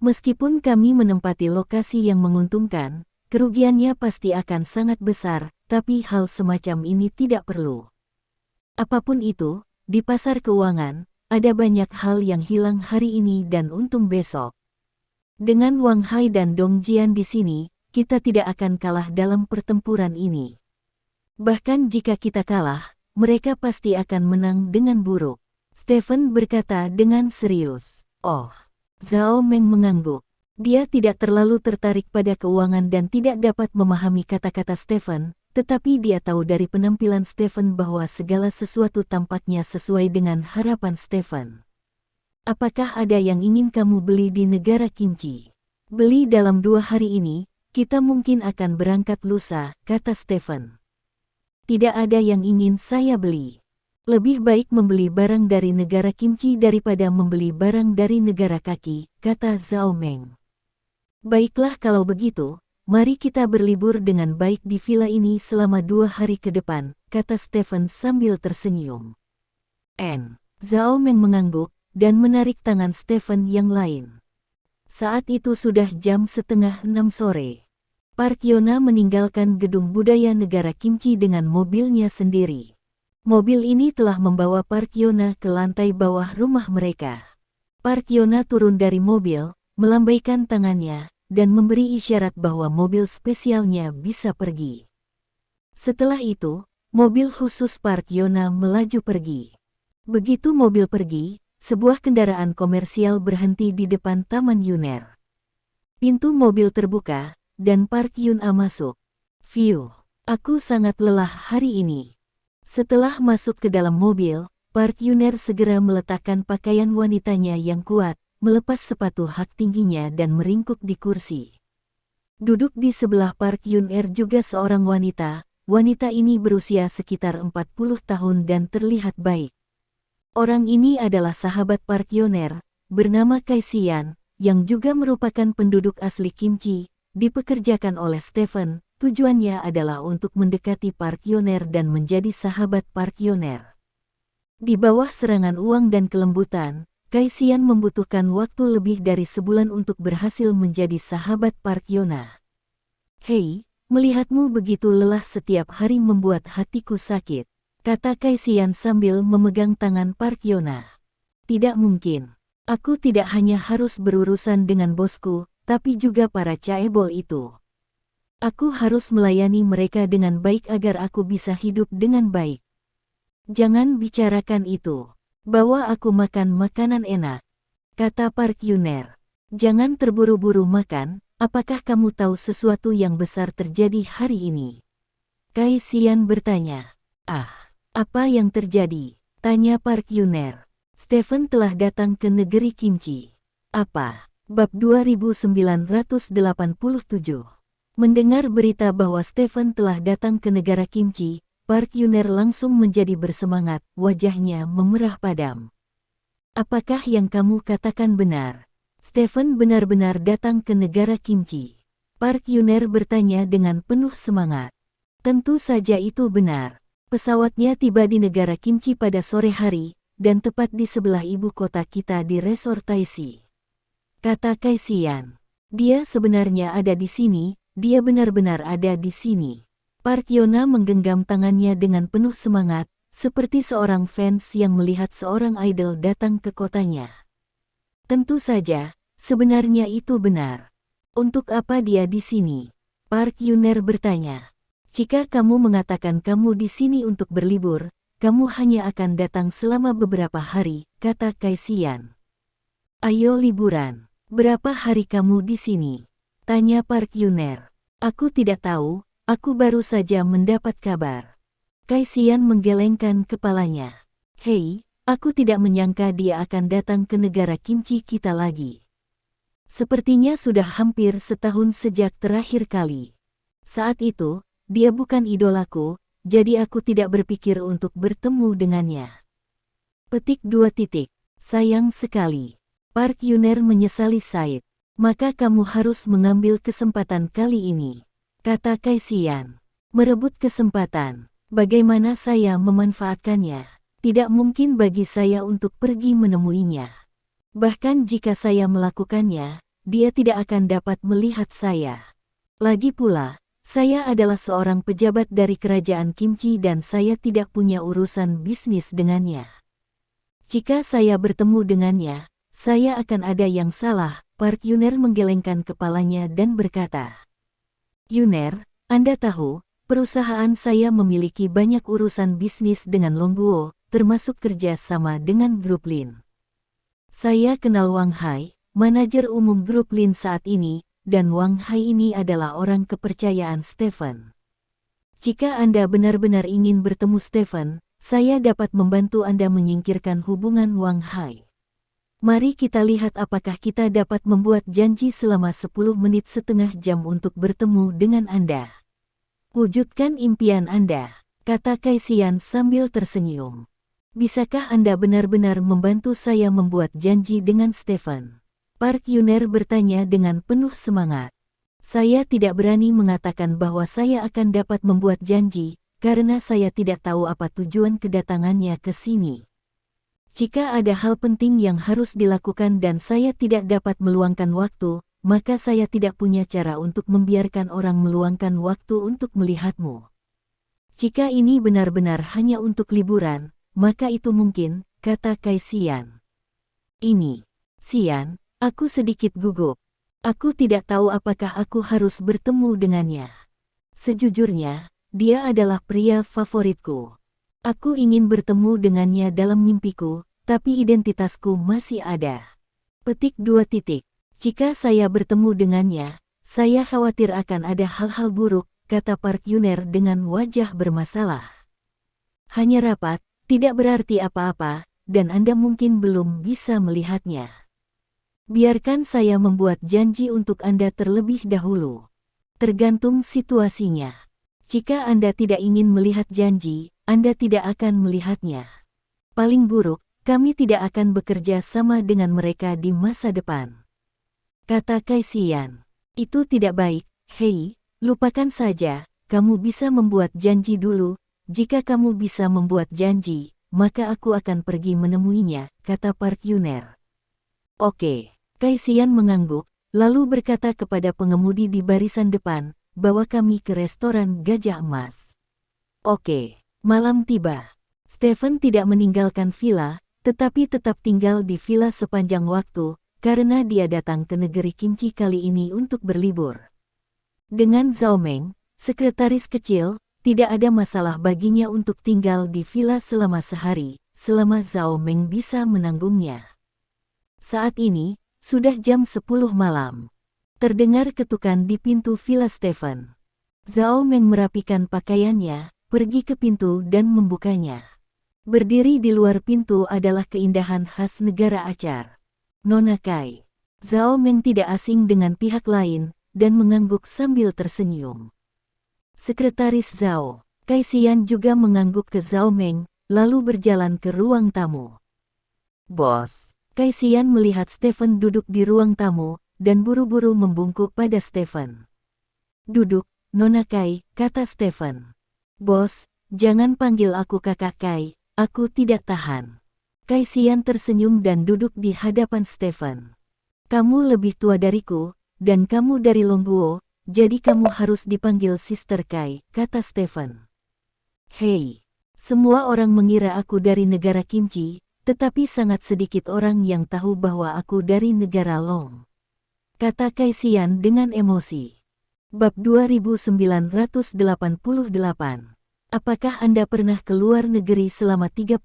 Meskipun kami menempati lokasi yang menguntungkan, kerugiannya pasti akan sangat besar, tapi hal semacam ini tidak perlu. Apapun itu, di pasar keuangan, ada banyak hal yang hilang hari ini dan untung besok. Dengan Wang Hai dan Dong Jian di sini, kita tidak akan kalah dalam pertempuran ini. Bahkan jika kita kalah, mereka pasti akan menang dengan buruk." Stephen berkata dengan serius. "Oh." Zhao Meng mengangguk. Dia tidak terlalu tertarik pada keuangan dan tidak dapat memahami kata-kata Stephen, tetapi dia tahu dari penampilan Stephen bahwa segala sesuatu tampaknya sesuai dengan harapan Stephen. "Apakah ada yang ingin kamu beli di negara kimchi?" "Beli dalam 2 hari ini, kita mungkin akan berangkat lusa," kata Stephen. "Tidak ada yang ingin saya beli. Lebih baik membeli barang dari negara kimchi daripada membeli barang dari negara kaki," kata Zhao Meng. "Baiklah kalau begitu, mari kita berlibur dengan baik di villa ini selama 2 hari ke depan," kata Stephen sambil tersenyum. Zhao Meng mengangguk dan menarik tangan Stephen yang lain. Saat itu sudah jam 5:30 sore. Park Yona meninggalkan gedung budaya negara kimchi dengan mobilnya sendiri. Mobil ini telah membawa Park Yona ke lantai bawah rumah mereka. Park Yona turun dari mobil, melambaikan tangannya, dan memberi isyarat bahwa mobil spesialnya bisa pergi. Setelah itu, mobil khusus Park Yona melaju pergi. Begitu mobil pergi, sebuah kendaraan komersial berhenti di depan Taman Yuner. Pintu mobil terbuka, dan Park Yun-a masuk. View. Aku sangat lelah hari ini. Setelah masuk ke dalam mobil, Park Yun-er segera meletakkan pakaian wanitanya yang kuat, melepas sepatu hak tingginya dan meringkuk di kursi. Duduk di sebelah Park Yun-er juga seorang wanita. Wanita ini berusia sekitar 40 tahun dan terlihat baik. Orang ini adalah sahabat Park Yun-er, bernama Kai Xian, yang juga merupakan penduduk asli Kimchi, dipekerjakan oleh Stephen. Tujuannya adalah untuk mendekati Park Yun-er dan menjadi sahabat Park Yun-er. Di bawah serangan uang dan kelembutan, Kai Xian membutuhkan waktu lebih dari sebulan untuk berhasil menjadi sahabat Park Yun-a. Hei, melihatmu begitu lelah setiap hari membuat hatiku sakit, kata Kai Xian sambil memegang tangan Park Yun-a. Tidak mungkin. Aku tidak hanya harus berurusan dengan bosku, tapi juga para caebol itu. Aku harus melayani mereka dengan baik agar aku bisa hidup dengan baik. Jangan bicarakan itu. Bawa aku makan makanan enak, kata Park Yun-er. Jangan terburu-buru makan, apakah kamu tahu sesuatu yang besar terjadi hari ini? Kai Xian bertanya. Apa yang terjadi? Tanya Park Yun-er. Stephen telah datang ke negeri Kimchi. Apa? Bab 2987. Mendengar berita bahwa Stephen telah datang ke negara Kimchi, Park Yun-er langsung menjadi bersemangat, wajahnya memerah padam. Apakah yang kamu katakan benar? Stephen benar-benar datang ke negara Kimchi. Park Yun-er bertanya dengan penuh semangat. Tentu saja itu benar. Pesawatnya tiba di negara Kimchi pada sore hari, dan tepat di sebelah ibu kota kita di Resort Taisi. Kata Kai Xian. Dia sebenarnya ada di sini, dia benar-benar ada di sini. Park Yun-a menggenggam tangannya dengan penuh semangat, seperti seorang fans yang melihat seorang idol datang ke kotanya. Tentu saja, sebenarnya itu benar. Untuk apa dia di sini? Park Yun-er bertanya. Jika kamu mengatakan kamu di sini untuk berlibur, kamu hanya akan datang selama beberapa hari, kata Kai Xian. Ayo liburan. Berapa hari kamu di sini? Tanya Park Yun-er. Aku tidak tahu, aku baru saja mendapat kabar. Kai Xian menggelengkan kepalanya. Hei, aku tidak menyangka dia akan datang ke negara Kimchi kita lagi. Sepertinya sudah hampir setahun sejak terakhir kali. Saat itu, dia bukan idolaku, jadi aku tidak berpikir untuk bertemu dengannya. Petik 2. Sayang sekali. Park Yun-er menyesali Said. Maka kamu harus mengambil kesempatan kali ini, kata Kai Xian. Merebut kesempatan. Bagaimana saya memanfaatkannya? Tidak mungkin bagi saya untuk pergi menemuinya. Bahkan jika saya melakukannya, dia tidak akan dapat melihat saya. Lagi pula, saya adalah seorang pejabat dari kerajaan Kimchi dan saya tidak punya urusan bisnis dengannya. Jika saya bertemu dengannya, saya akan ada yang salah. Park Yun-er menggelengkan kepalanya dan berkata. Yun-er, Anda tahu, perusahaan saya memiliki banyak urusan bisnis dengan Longguo, termasuk kerja sama dengan Grup Lin. Saya kenal Wang Hai, manajer umum Grup Lin saat ini, dan Wang Hai ini adalah orang kepercayaan Stephen. Jika Anda benar-benar ingin bertemu Stephen, saya dapat membantu Anda menyingkirkan hubungan Wang Hai. Mari kita lihat apakah kita dapat membuat janji selama 10 menit setengah jam untuk bertemu dengan Anda. Wujudkan impian Anda, kata Kai Xian sambil tersenyum. Bisakah Anda benar-benar membantu saya membuat janji dengan Stephen? Park Yun-er bertanya dengan penuh semangat. Saya tidak berani mengatakan bahwa saya akan dapat membuat janji, karena saya tidak tahu apa tujuan kedatangannya ke sini. Jika ada hal penting yang harus dilakukan dan saya tidak dapat meluangkan waktu, maka saya tidak punya cara untuk membiarkan orang meluangkan waktu untuk melihatmu. Jika ini benar-benar hanya untuk liburan, maka itu mungkin, kata Kai Xian. Xian, aku sedikit gugup. Aku tidak tahu apakah aku harus bertemu dengannya. Sejujurnya, dia adalah pria favoritku. Aku ingin bertemu dengannya dalam mimpiku, tapi identitasku masih ada. Petik 2. Jika saya bertemu dengannya, saya khawatir akan ada hal-hal buruk, kata Park Yuner dengan wajah bermasalah. Hanya rapat, tidak berarti apa-apa, dan Anda mungkin belum bisa melihatnya. Biarkan saya membuat janji untuk Anda terlebih dahulu. Tergantung situasinya. Jika Anda tidak ingin melihat janji, Anda tidak akan melihatnya. Paling buruk, kami tidak akan bekerja sama dengan mereka di masa depan. Kata Kaisian. Itu tidak baik, hei, lupakan saja, kamu bisa membuat janji dulu. Jika kamu bisa membuat janji, maka aku akan pergi menemuinya, kata Park Yuner. Oke, Kaisian mengangguk, lalu berkata kepada pengemudi di barisan depan, bawa kami ke restoran Gajah Emas. Oke, malam tiba. Stephen tidak meninggalkan villa, tetapi tetap tinggal di villa sepanjang waktu, karena dia datang ke negeri kimchi kali ini untuk berlibur. Dengan Zhao Meng, sekretaris kecil, tidak ada masalah baginya untuk tinggal di villa selama sehari, selama Zhao Meng bisa menanggungnya. Saat ini, sudah jam 10 malam. Terdengar ketukan di pintu villa Stephen. Zhao Meng merapikan pakaiannya, pergi ke pintu dan membukanya. Berdiri di luar pintu adalah keindahan khas negara Acar. Nona Kai. Zhao Meng tidak asing dengan pihak lain, dan mengangguk sambil tersenyum. Sekretaris Zhao, Kaisian juga mengangguk ke Zhao Meng, lalu berjalan ke ruang tamu. Bos. Kaisian melihat Stephen duduk di ruang tamu, dan buru-buru membungkuk pada Stephen. Duduk, Nona Kai, kata Stephen. Bos, jangan panggil aku kakak Kai, aku tidak tahan. Kaisian tersenyum dan duduk di hadapan Stephen. Kamu lebih tua dariku, dan kamu dari Longguo, jadi kamu harus dipanggil Sister Kai, kata Stephen. Hei, semua orang mengira aku dari negara kimchi, tetapi sangat sedikit orang yang tahu bahwa aku dari negara Long. Kata Kaisian dengan emosi. Bab 2988. Apakah Anda pernah keluar negeri selama 35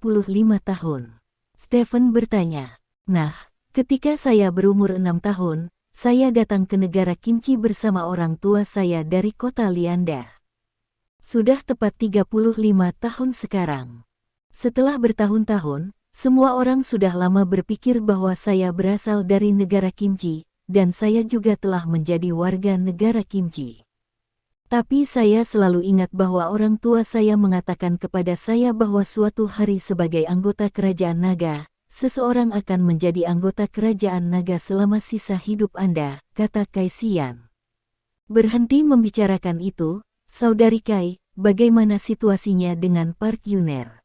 tahun? Stephen bertanya. Nah, ketika saya berumur 6 tahun, saya datang ke negara kimchi bersama orang tua saya dari kota Lianda. Sudah tepat 35 tahun sekarang. Setelah bertahun-tahun, semua orang sudah lama berpikir bahwa saya berasal dari negara kimchi, dan saya juga telah menjadi warga negara kimchi. Tapi saya selalu ingat bahwa orang tua saya mengatakan kepada saya bahwa suatu hari sebagai anggota kerajaan naga, seseorang akan menjadi anggota kerajaan naga selama sisa hidup Anda, kata Kaisian. Berhenti membicarakan itu, Saudari Kai, bagaimana situasinya dengan Park Yuner?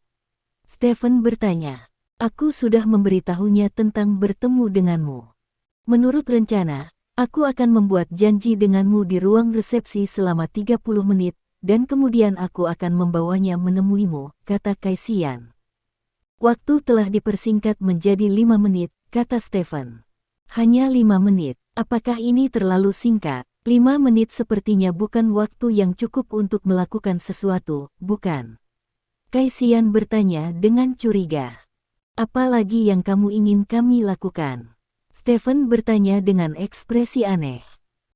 Stephen bertanya. Aku sudah memberitahunya tentang bertemu denganmu. Menurut rencana, aku akan membuat janji denganmu di ruang resepsi selama 30 menit, dan kemudian aku akan membawanya menemuimu, kata Kaisian. Waktu telah dipersingkat menjadi 5 menit, kata Stephen. Hanya 5 menit, apakah ini terlalu singkat? 5 menit sepertinya bukan waktu yang cukup untuk melakukan sesuatu, bukan? Kaisian bertanya dengan curiga. Apa lagi yang kamu ingin kami lakukan? Stephen bertanya dengan ekspresi aneh.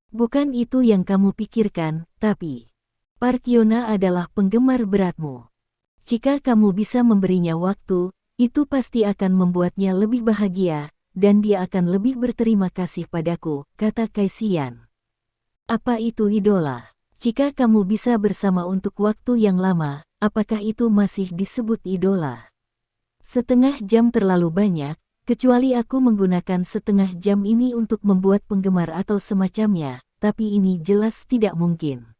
Bukan itu yang kamu pikirkan, tapi Park Yona adalah penggemar beratmu. Jika kamu bisa memberinya waktu, itu pasti akan membuatnya lebih bahagia, dan dia akan lebih berterima kasih padaku, kata Kaisian. Apa itu idola? Jika kamu bisa bersama untuk waktu yang lama, apakah itu masih disebut idola? Setengah jam terlalu banyak, kecuali aku menggunakan setengah jam ini untuk membuat penggemar atau semacamnya, tapi ini jelas tidak mungkin.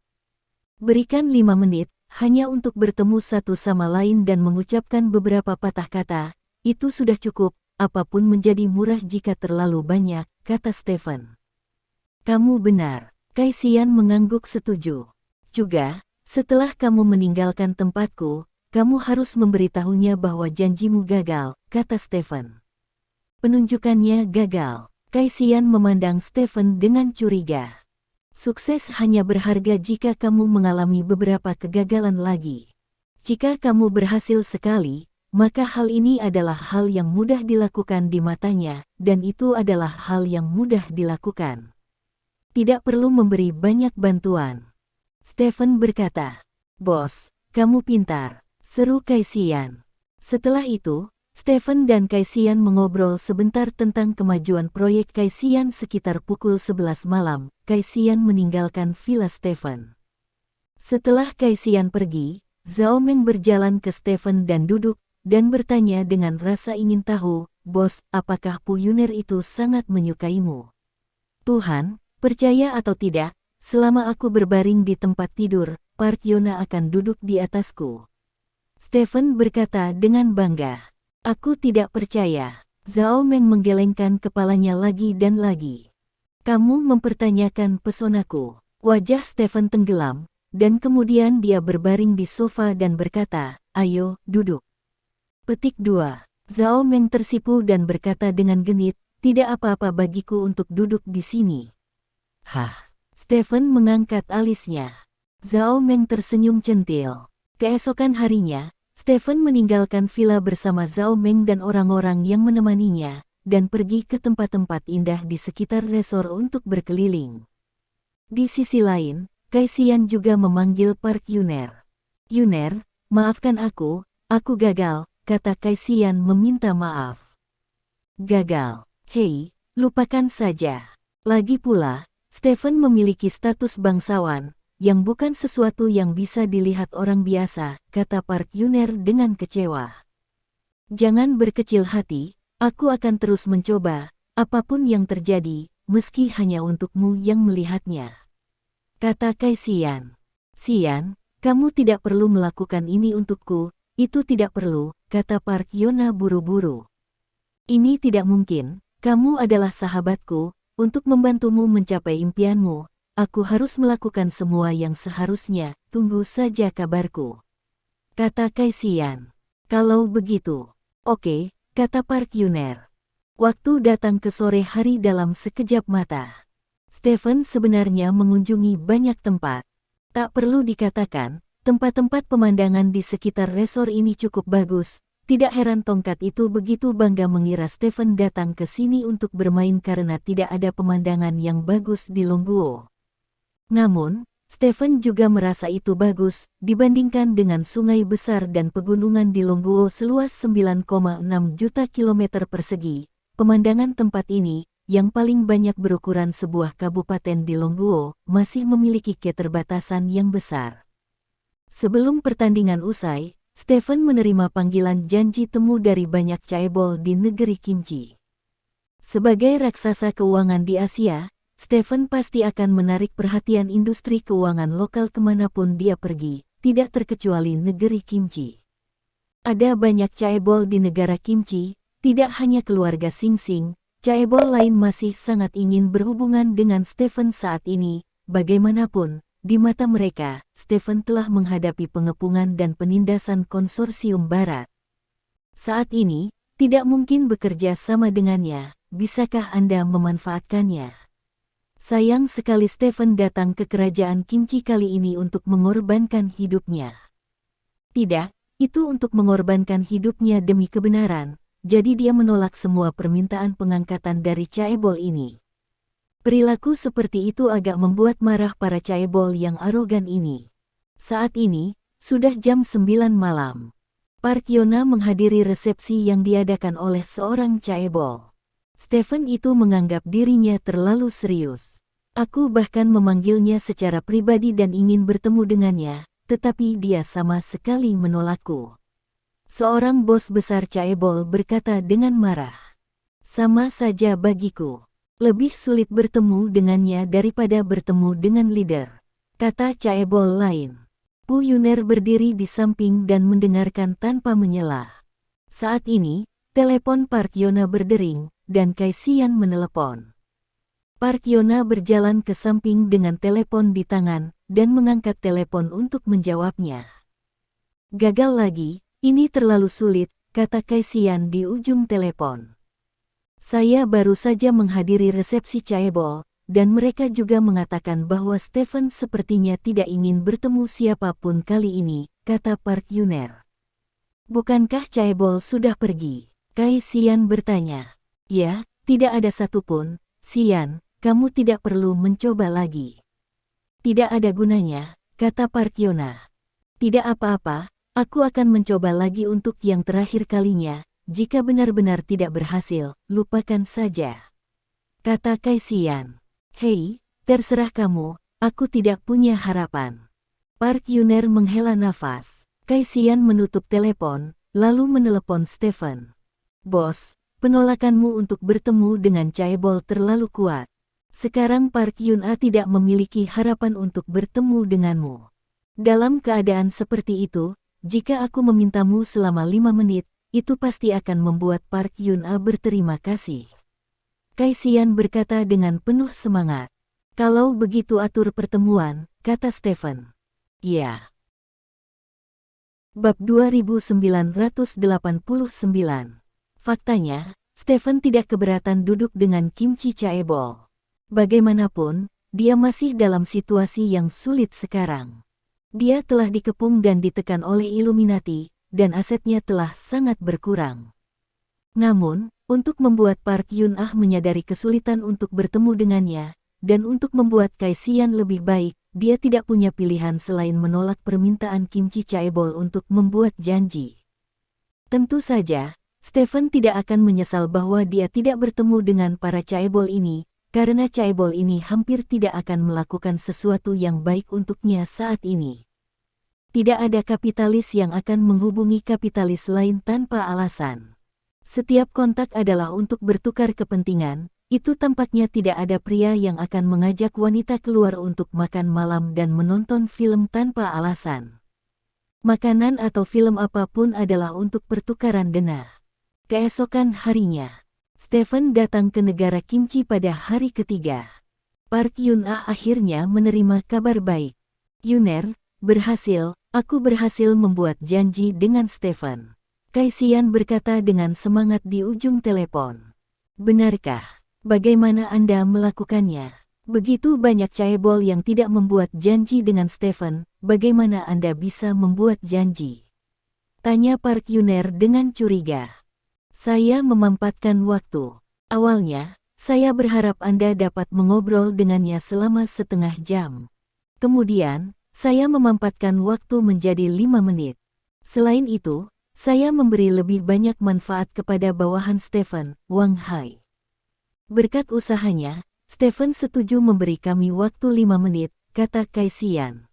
Berikan 5 menit, hanya untuk bertemu satu sama lain dan mengucapkan beberapa patah kata, itu sudah cukup, apapun menjadi murah jika terlalu banyak, kata Stephen. Kamu benar, Kaisian mengangguk setuju. Juga, setelah kamu meninggalkan tempatku, kamu harus memberitahunya bahwa janjimu gagal, kata Stephen. Penunjukannya gagal. Kaisian memandang Stephen dengan curiga. Sukses hanya berharga jika kamu mengalami beberapa kegagalan lagi. Jika kamu berhasil sekali, maka hal ini adalah hal yang mudah dilakukan di matanya, dan itu adalah hal yang mudah dilakukan. Tidak perlu memberi banyak bantuan. Stephen berkata, "Bos, kamu pintar," seru Cassian. Setelah itu, Stephen dan Cassian mengobrol sebentar tentang kemajuan proyek Cassian. Sekitar pukul 11 malam, Cassian meninggalkan villa Stephen. Setelah Cassian pergi, Zhao Meng berjalan ke Stephen dan duduk, dan bertanya dengan rasa ingin tahu, "Bos, apakah Pu Yuner itu sangat menyukaimu?" "Tuhan, percaya atau tidak, selama aku berbaring di tempat tidur, Park Yona akan duduk di atasku." Stephen berkata dengan bangga. "Aku tidak percaya." Zhao Meng menggelengkan kepalanya lagi dan lagi. "Kamu mempertanyakan pesonaku." Wajah Stephen tenggelam, dan kemudian dia berbaring di sofa dan berkata, "Ayo, duduk." Petik 2. Zhao Meng tersipu dan berkata dengan genit, "Tidak apa-apa bagiku untuk duduk di sini." "Hah?" Stephen mengangkat alisnya. Zhao Meng tersenyum centil. Keesokan harinya, Stephen meninggalkan villa bersama Zhao Meng dan orang-orang yang menemaninya, dan pergi ke tempat-tempat indah di sekitar resor untuk berkeliling. Di sisi lain, Cassian juga memanggil Park Yuner. "Yuner, maafkan aku gagal," kata Cassian meminta maaf. "Gagal? Hei, lupakan saja. Lagi pula, Stephen memiliki status bangsawan, yang bukan sesuatu yang bisa dilihat orang biasa," kata Park Yuner dengan kecewa. "Jangan berkecil hati, aku akan terus mencoba, apapun yang terjadi, meski hanya untukmu yang melihatnya," kata Cassian. "Sian, kamu tidak perlu melakukan ini untukku, itu tidak perlu," kata Park Yona buru-buru. "Ini tidak mungkin, kamu adalah sahabatku, untuk membantumu mencapai impianmu. Aku harus melakukan semua yang seharusnya, tunggu saja kabarku," kata Cassian. "Kalau begitu, oke," kata Park Yuner. Waktu datang ke sore hari dalam sekejap mata. Stephen sebenarnya mengunjungi banyak tempat. Tak perlu dikatakan, tempat-tempat pemandangan di sekitar resor ini cukup bagus. Tidak heran tongkat itu begitu bangga mengira Stephen datang ke sini untuk bermain karena tidak ada pemandangan yang bagus di Longguo. Namun, Stephen juga merasa itu bagus, dibandingkan dengan sungai besar dan pegunungan di Longguo seluas 9,6 juta kilometer persegi. Pemandangan tempat ini, yang paling banyak berukuran sebuah kabupaten di Longguo, masih memiliki keterbatasan yang besar. Sebelum pertandingan usai, Stephen menerima panggilan janji temu dari banyak caebol di negeri Kimchi. Sebagai raksasa keuangan di Asia, Stephen pasti akan menarik perhatian industri keuangan lokal kemanapun dia pergi, tidak terkecuali negeri Kimchi. Ada banyak caebol di negara Kimchi, tidak hanya keluarga Sing Sing, caebol lain masih sangat ingin berhubungan dengan Stephen saat ini. Bagaimanapun, di mata mereka, Stephen telah menghadapi pengepungan dan penindasan konsorsium barat. Saat ini, tidak mungkin bekerja sama dengannya, bisakah Anda memanfaatkannya? Sayang sekali Stephen datang ke kerajaan Kimchi kali ini untuk mengorbankan hidupnya. Tidak, itu untuk mengorbankan hidupnya demi kebenaran, jadi dia menolak semua permintaan pengangkatan dari caebol ini. Perilaku seperti itu agak membuat marah para caebol yang arogan ini. Saat ini, sudah jam 9 malam. Park Yona menghadiri resepsi yang diadakan oleh seorang caebol. Stephen itu menganggap dirinya terlalu serius. "Aku bahkan memanggilnya secara pribadi dan ingin bertemu dengannya, tetapi dia sama sekali menolakku," seorang bos besar caebol berkata dengan marah. "Sama saja bagiku. Lebih sulit bertemu dengannya daripada bertemu dengan leader," kata caebol lain. Pu Yuner berdiri di samping dan mendengarkan tanpa menyela. Saat ini, telepon Park Yona berdering, dan Cassian menelepon. Park Yona berjalan ke samping dengan telepon di tangan, dan mengangkat telepon untuk menjawabnya. "Gagal lagi, ini terlalu sulit," kata Cassian di ujung telepon. "Saya baru saja menghadiri resepsi caebol, dan mereka juga mengatakan bahwa Stephen sepertinya tidak ingin bertemu siapapun kali ini," kata Park Yuner. Bukankah Chaebol sudah pergi? Kai Xian bertanya. Ya, tidak ada satupun. Xian, kamu tidak perlu mencoba lagi. Tidak ada gunanya, kata Park Yona. Tidak apa-apa, aku akan mencoba lagi untuk yang terakhir kalinya. Jika benar-benar tidak berhasil, lupakan saja. Kata Kai Xian. Hei, terserah kamu, aku tidak punya harapan. Park Yuner menghela nafas. Kai Xian menutup telepon, lalu menelepon Stephen. Bos, penolakanmu untuk bertemu dengan Chaebol terlalu kuat. Sekarang Park Yun-a tidak memiliki harapan untuk bertemu denganmu. Dalam keadaan seperti itu, jika aku memintamu selama 5 menit, itu pasti akan membuat Park Yun-a berterima kasih. Kai Xian berkata dengan penuh semangat. Kalau begitu atur pertemuan, kata Stephen. Ya. Bab 2989. Faktanya, Stephen tidak keberatan duduk dengan Kim Chi Chaebol. Bagaimanapun, dia masih dalam situasi yang sulit sekarang. Dia telah dikepung dan ditekan oleh Illuminati, dan asetnya telah sangat berkurang. Namun, untuk membuat Park Yun-ah menyadari kesulitan untuk bertemu dengannya, dan untuk membuat Kai Xian lebih baik, dia tidak punya pilihan selain menolak permintaan Kim Chi Chaebol untuk membuat janji. Tentu saja, Stephen tidak akan menyesal bahwa dia tidak bertemu dengan para Chaebol ini, karena Chaebol ini hampir tidak akan melakukan sesuatu yang baik untuknya saat ini. Tidak ada kapitalis yang akan menghubungi kapitalis lain tanpa alasan. Setiap kontak adalah untuk bertukar kepentingan. Itu tampaknya tidak ada pria yang akan mengajak wanita keluar untuk makan malam dan menonton film tanpa alasan. Makanan atau film apapun adalah untuk pertukaran dana. Keesokan harinya, Stephen datang ke negara Kim Chi pada hari ketiga. Park Yun-ah akhirnya menerima kabar baik. Yuner, berhasil, aku berhasil membuat janji dengan Stephen. Kai Xian berkata dengan semangat di ujung telepon. Benarkah? Bagaimana Anda melakukannya? Begitu banyak Chaebol yang tidak membuat janji dengan Stephen, bagaimana Anda bisa membuat janji? Tanya Park Yuner dengan curiga. Saya memampatkan waktu. Awalnya, saya berharap Anda dapat mengobrol dengannya selama setengah jam. Kemudian, saya memampatkan waktu menjadi 5 menit. Selain itu, saya memberi lebih banyak manfaat kepada bawahan Stephen, Wang Hai. Berkat usahanya, Stephen setuju memberi kami waktu 5 menit, kata Kai Xian.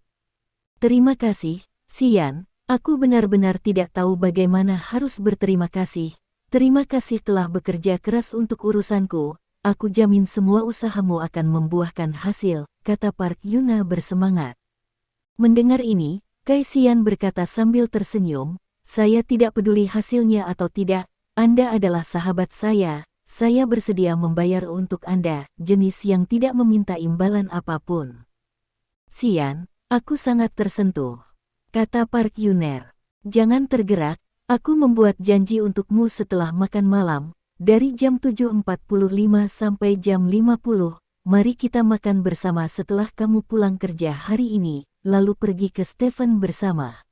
Terima kasih, Xian, aku benar-benar tidak tahu bagaimana harus berterima kasih. Terima kasih telah bekerja keras untuk urusanku, aku jamin semua usahamu akan membuahkan hasil, kata Park Yuna bersemangat. Mendengar ini, Kai Xian berkata sambil tersenyum, saya tidak peduli hasilnya atau tidak, Anda adalah sahabat saya bersedia membayar untuk Anda, jenis yang tidak meminta imbalan apapun. Xian, aku sangat tersentuh, kata Park Yuner. Jangan tergerak, aku membuat janji untukmu setelah makan malam, dari jam 7.45 sampai jam 50, mari kita makan bersama setelah kamu pulang kerja hari ini, lalu pergi ke Stephen bersama.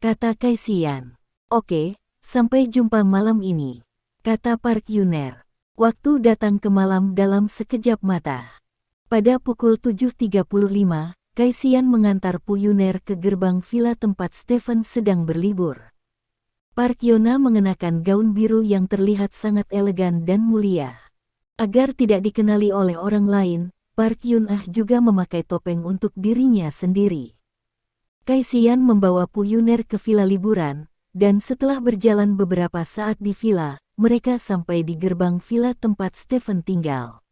Kata Kai Xian. Oke, sampai jumpa malam ini, kata Park Yuner. Waktu datang ke malam dalam sekejap mata. Pada pukul 7.35, Kai Xian mengantar Pu Yuner ke gerbang villa tempat Stephen sedang berlibur. Park Yona mengenakan gaun biru yang terlihat sangat elegan dan mulia. Agar tidak dikenali oleh orang lain, Park Yun-ah juga memakai topeng untuk dirinya sendiri. Kai Xian membawa Pu Yuner ke villa liburan, dan setelah berjalan beberapa saat di villa, mereka sampai di gerbang villa tempat Stephen tinggal.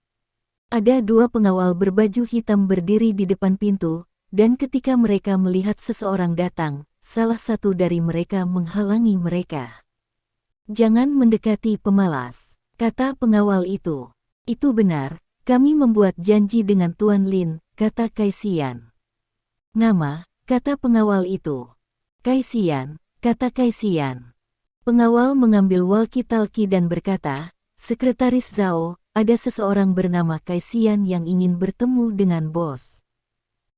Ada 2 pengawal berbaju hitam berdiri di depan pintu, dan ketika mereka melihat seseorang datang, salah satu dari mereka menghalangi mereka. Jangan mendekati pemalas, kata pengawal itu. Itu benar, kami membuat janji dengan Tuan Lin, kata Kai Xian. Nama, kata pengawal itu. Kai Xian, kata Kai Xian. Pengawal mengambil walkie-talkie dan berkata, Sekretaris Zhao, ada seseorang bernama Kai Xian yang ingin bertemu dengan bos.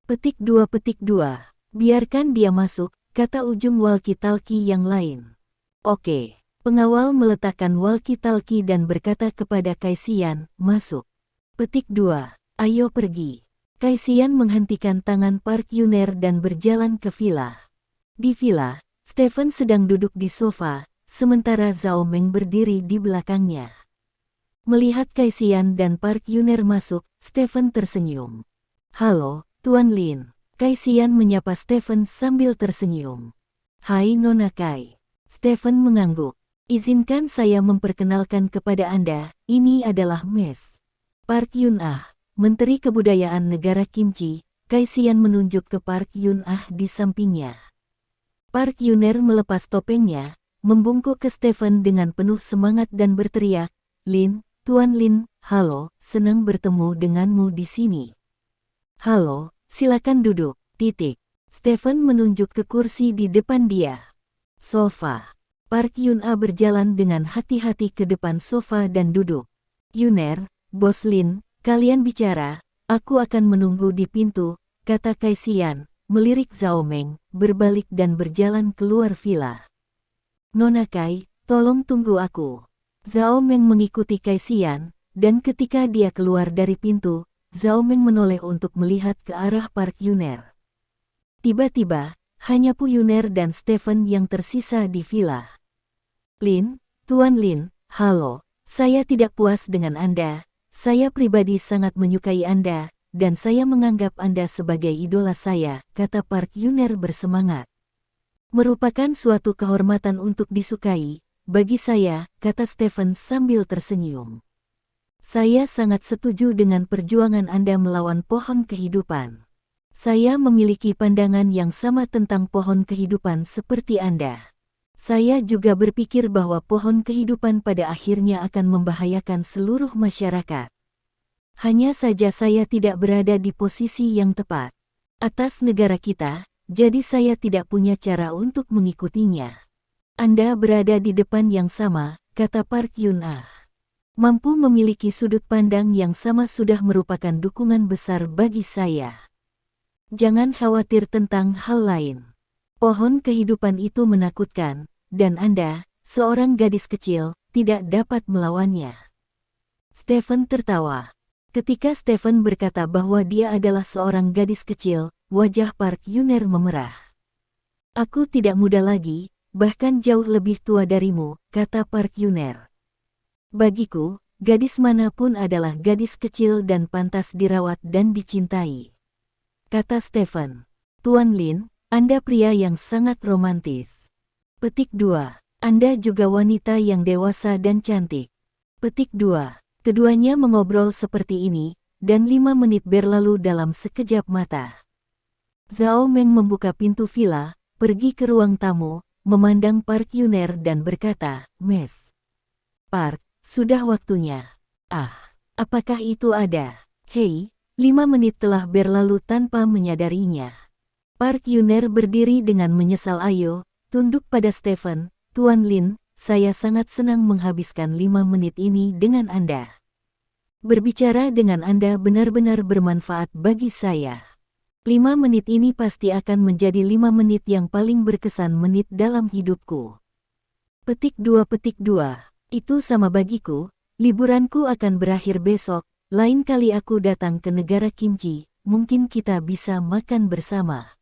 Petik 2. Biarkan dia masuk, kata ujung walkie-talkie yang lain. Oke. Pengawal meletakkan walkie-talkie dan berkata kepada Kaisian, masuk. Petik 2. Ayo pergi. Kaisian menghentikan tangan Park Yuner dan berjalan ke villa. Di villa, Stephen sedang duduk di sofa, sementara Zhao Meng berdiri di belakangnya. Melihat Kaisian dan Park Yuner masuk, Stephen tersenyum. Halo, Tuan Lin. Kaisian menyapa Stephen sambil tersenyum. Hai Nona Kai. Stephen mengangguk. Izinkan saya memperkenalkan kepada Anda, ini adalah Mes. Park Yun-ah, Menteri Kebudayaan Negara Kimchi. Kaisian menunjuk ke Park Yun-ah di sampingnya. Park Yuner melepas topengnya, membungkuk ke Stephen dengan penuh semangat dan berteriak, Lin, Tuan Lin, halo, senang bertemu denganmu di sini. Halo, silakan duduk, titik. Stephen menunjuk ke kursi di depan dia. Sofa. Park Yun-ah berjalan dengan hati-hati ke depan sofa dan duduk. Yuner, Bos Lin, kalian bicara, aku akan menunggu di pintu, kata Kaisian, melirik Zhao Meng, berbalik dan berjalan keluar villa. Nona Kai, tolong tunggu aku. Zhao Meng mengikuti Kaisian, dan ketika dia keluar dari pintu, Zhao Meng menoleh untuk melihat ke arah Park Yuner. Tiba-tiba, hanya Pu Yuner dan Stephen yang tersisa di villa. Lin, Tuan Lin, halo, saya tidak puas dengan Anda, saya pribadi sangat menyukai Anda, dan saya menganggap Anda sebagai idola saya, kata Park Yuner bersemangat. Merupakan suatu kehormatan untuk disukai, bagi saya, kata Stephen sambil tersenyum. Saya sangat setuju dengan perjuangan Anda melawan pohon kehidupan. Saya memiliki pandangan yang sama tentang pohon kehidupan seperti Anda. Saya juga berpikir bahwa pohon kehidupan pada akhirnya akan membahayakan seluruh masyarakat. Hanya saja saya tidak berada di posisi yang tepat atas negara kita, jadi saya tidak punya cara untuk mengikutinya. Anda berada di depan yang sama, kata Park Yun-ah. Mampu memiliki sudut pandang yang sama sudah merupakan dukungan besar bagi saya. Jangan khawatir tentang hal lain. Pohon kehidupan itu menakutkan, dan Anda, seorang gadis kecil, tidak dapat melawannya. Stephen tertawa. Ketika Stephen berkata bahwa dia adalah seorang gadis kecil, wajah Park Yuner memerah. Aku tidak muda lagi, bahkan jauh lebih tua darimu, kata Park Yuner. Bagiku, gadis manapun adalah gadis kecil dan pantas dirawat dan dicintai. Kata Stephen. Tuan Lin, Anda pria yang sangat romantis. Petik 2. Anda juga wanita yang dewasa dan cantik. Petik 2. Keduanya mengobrol seperti ini, dan 5 menit berlalu dalam sekejap mata. Zhao Meng membuka pintu villa, pergi ke ruang tamu, memandang Park Yuner dan berkata, Mes. Park, sudah waktunya. Ah, apakah itu ada? Hei, 5 menit telah berlalu tanpa menyadarinya. Park Yuner berdiri dengan menyesal. Ayo, tunduk pada Stephen, Tuan Lin, saya sangat senang menghabiskan 5 menit ini dengan Anda. Berbicara dengan Anda benar-benar bermanfaat bagi saya. 5 menit ini pasti akan menjadi 5 menit yang paling berkesan menit dalam hidupku. Petik 2. Itu sama bagiku, liburanku akan berakhir besok, lain kali aku datang ke negara Kimchi, mungkin kita bisa makan bersama.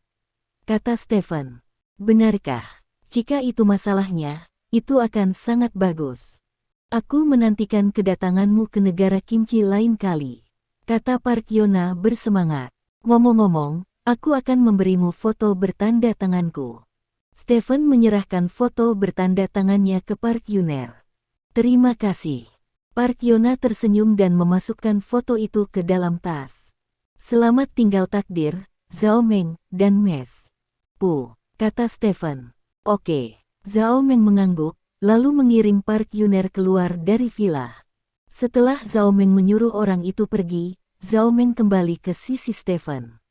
Kata Stephen. Benarkah? Jika itu masalahnya, itu akan sangat bagus. Aku menantikan kedatanganmu ke negara Kimchi lain kali. Kata Park Yona bersemangat. Ngomong-ngomong, aku akan memberimu foto bertanda tanganku. Stephen menyerahkan foto bertanda tangannya ke Park Yuner. Terima kasih. Park Yona tersenyum dan memasukkan foto itu ke dalam tas. Selamat tinggal takdir, Zhao Meng, dan Mes. Pu, kata Stephen. Oke. Zhao Meng mengangguk, lalu mengirim Park Yuner keluar dari villa. Setelah Zhao Meng menyuruh orang itu pergi, Zhao Meng kembali ke sisi Stephen.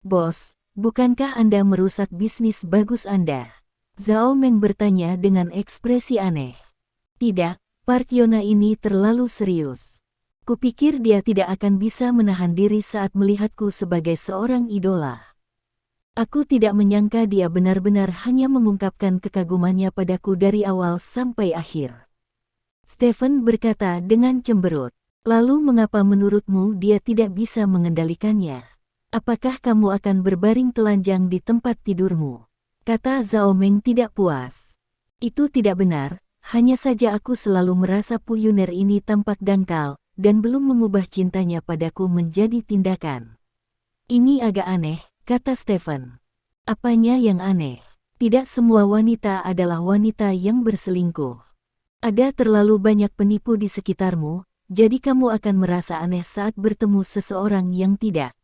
Bos, bukankah Anda merusak bisnis bagus Anda? Zhao Meng bertanya dengan ekspresi aneh. Tidak, Park Yona ini terlalu serius. Kupikir dia tidak akan bisa menahan diri saat melihatku sebagai seorang idola. Aku tidak menyangka dia benar-benar hanya mengungkapkan kekagumannya padaku dari awal sampai akhir. Stephen berkata dengan cemberut. Lalu mengapa menurutmu dia tidak bisa mengendalikannya? Apakah kamu akan berbaring telanjang di tempat tidurmu? Kata Zhao Meng tidak puas. Itu tidak benar, hanya saja aku selalu merasa Pu Yuner ini tampak dangkal, dan belum mengubah cintanya padaku menjadi tindakan. Ini agak aneh, kata Stephen. Apanya yang aneh? Tidak semua wanita adalah wanita yang berselingkuh. Ada terlalu banyak penipu di sekitarmu, jadi kamu akan merasa aneh saat bertemu seseorang yang tidak.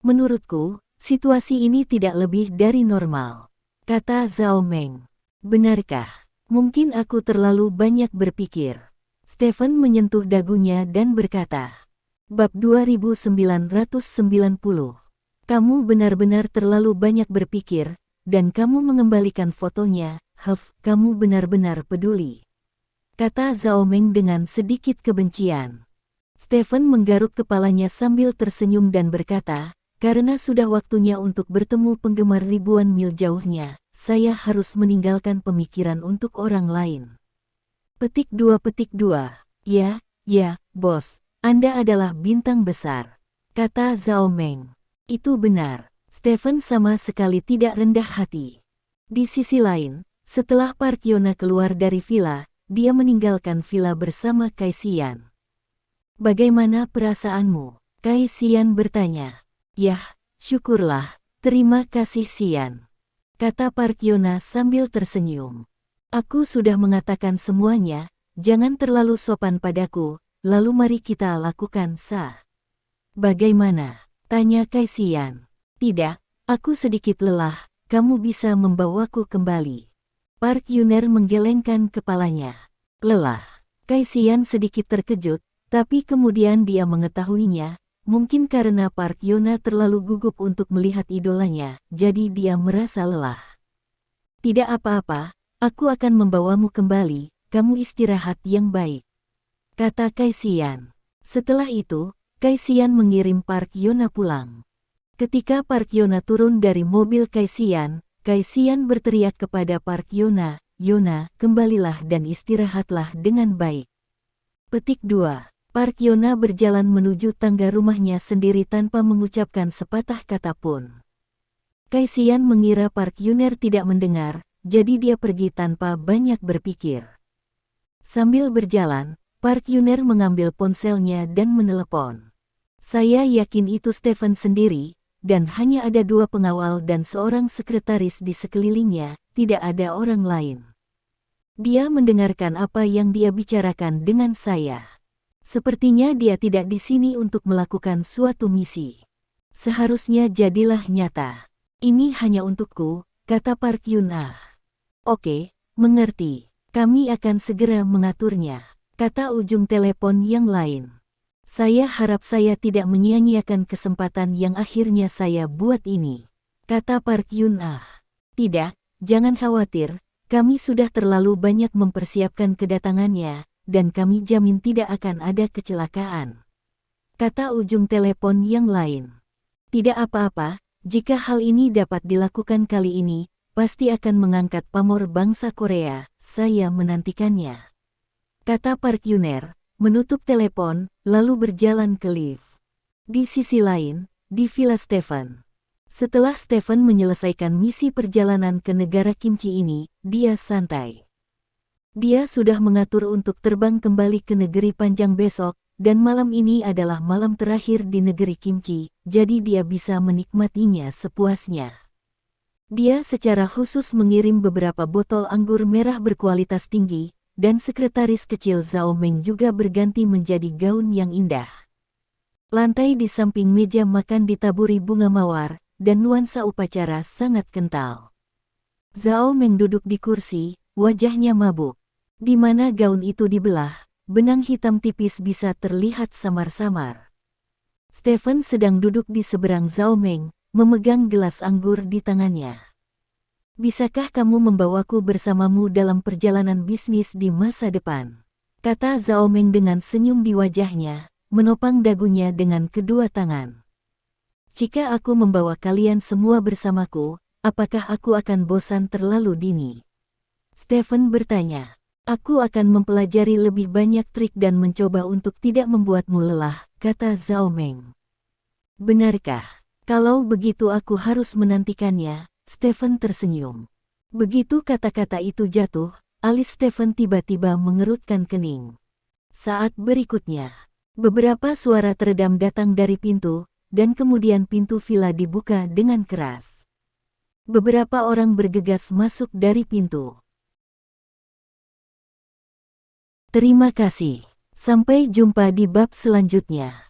Menurutku, situasi ini tidak lebih dari normal, kata Zhao Meng. Benarkah? Mungkin aku terlalu banyak berpikir. Stephen menyentuh dagunya dan berkata, Bab 2990. Kamu benar-benar terlalu banyak berpikir, dan kamu mengembalikan fotonya. Kamu benar-benar peduli, kata Zhao Meng dengan sedikit kebencian. Stephen menggaruk kepalanya sambil tersenyum dan berkata, karena sudah waktunya untuk bertemu penggemar ribuan mil jauhnya, saya harus meninggalkan pemikiran untuk orang lain. Petik 2. Ya, bos, Anda adalah bintang besar, kata Zhao Meng. Itu benar, Stephen sama sekali tidak rendah hati. Di sisi lain, setelah Park Yona keluar dari villa, dia meninggalkan villa bersama Kai Xian. Bagaimana perasaanmu? Kai Xian bertanya. Yah, syukurlah, terima kasih Xian, kata Park Yona sambil tersenyum. Aku sudah mengatakan semuanya, jangan terlalu sopan padaku, lalu mari kita lakukan sah. Bagaimana? Tanya Kai Xian. Tidak, aku sedikit lelah, kamu bisa membawaku kembali. Park Yuner menggelengkan kepalanya. Lelah. Kai Xian sedikit terkejut, tapi kemudian dia mengetahuinya, mungkin karena Park Yona terlalu gugup untuk melihat idolanya, jadi dia merasa lelah. Tidak apa-apa, aku akan membawamu kembali, kamu istirahat yang baik, kata Kai Xian. Setelah itu, Kai Xian mengirim Park Yona pulang. Ketika Park Yona turun dari mobil Kai Xian berteriak kepada Park Yona, Yona, kembalilah dan istirahatlah dengan baik. Petik 2. Park Yona berjalan menuju tangga rumahnya sendiri tanpa mengucapkan sepatah kata pun. Kai Xian mengira Park Yuner tidak mendengar, jadi dia pergi tanpa banyak berpikir. Sambil berjalan, Park Yuner mengambil ponselnya dan menelepon. Saya yakin itu Stephen sendiri, dan hanya ada 2 pengawal dan seorang sekretaris di sekelilingnya, tidak ada orang lain. Dia mendengarkan apa yang dia bicarakan dengan saya. Sepertinya dia tidak di sini untuk melakukan suatu misi. Seharusnya jadilah nyata. Ini hanya untukku, kata Park Yuna. Oke, mengerti. Kami akan segera mengaturnya, kata ujung telepon yang lain. Saya harap saya tidak menyia-nyiakan kesempatan yang akhirnya saya buat ini, kata Park Yuna. Tidak, jangan khawatir, kami sudah terlalu banyak mempersiapkan kedatangannya, dan kami jamin tidak akan ada kecelakaan, kata ujung telepon yang lain. Tidak apa-apa, jika hal ini dapat dilakukan kali ini, pasti akan mengangkat pamor bangsa Korea, saya menantikannya, kata Park Yuner, menutup telepon, lalu berjalan ke lift. Di sisi lain, di Villa Stephen. Setelah Stephen menyelesaikan misi perjalanan ke negara kimchi ini, dia santai. Dia sudah mengatur untuk terbang kembali ke negeri panjang besok, dan malam ini adalah malam terakhir di negeri kimchi, jadi dia bisa menikmatinya sepuasnya. Dia secara khusus mengirim beberapa botol anggur merah berkualitas tinggi, dan sekretaris kecil Zhao Meng juga berganti menjadi gaun yang indah. Lantai di samping meja makan ditaburi bunga mawar, dan nuansa upacara sangat kental. Zhao Meng duduk di kursi, wajahnya mabuk. Di mana gaun itu dibelah, benang hitam tipis bisa terlihat samar-samar. Stephen sedang duduk di seberang Zhao Meng, memegang gelas anggur di tangannya. Bisakah kamu membawaku bersamamu dalam perjalanan bisnis di masa depan? Kata Zhao Meng dengan senyum di wajahnya, menopang dagunya dengan kedua tangan. Jika aku membawa kalian semua bersamaku, apakah aku akan bosan terlalu dini? Stephen bertanya. Aku akan mempelajari lebih banyak trik dan mencoba untuk tidak membuatmu lelah, kata Zhao Meng. Benarkah? Kalau begitu aku harus menantikannya, Stephen tersenyum. Begitu kata-kata itu jatuh, alis Stephen tiba-tiba mengerutkan kening. Saat berikutnya, beberapa suara teredam datang dari pintu, dan kemudian pintu villa dibuka dengan keras. Beberapa orang bergegas masuk dari pintu. Terima kasih. Sampai jumpa di bab selanjutnya.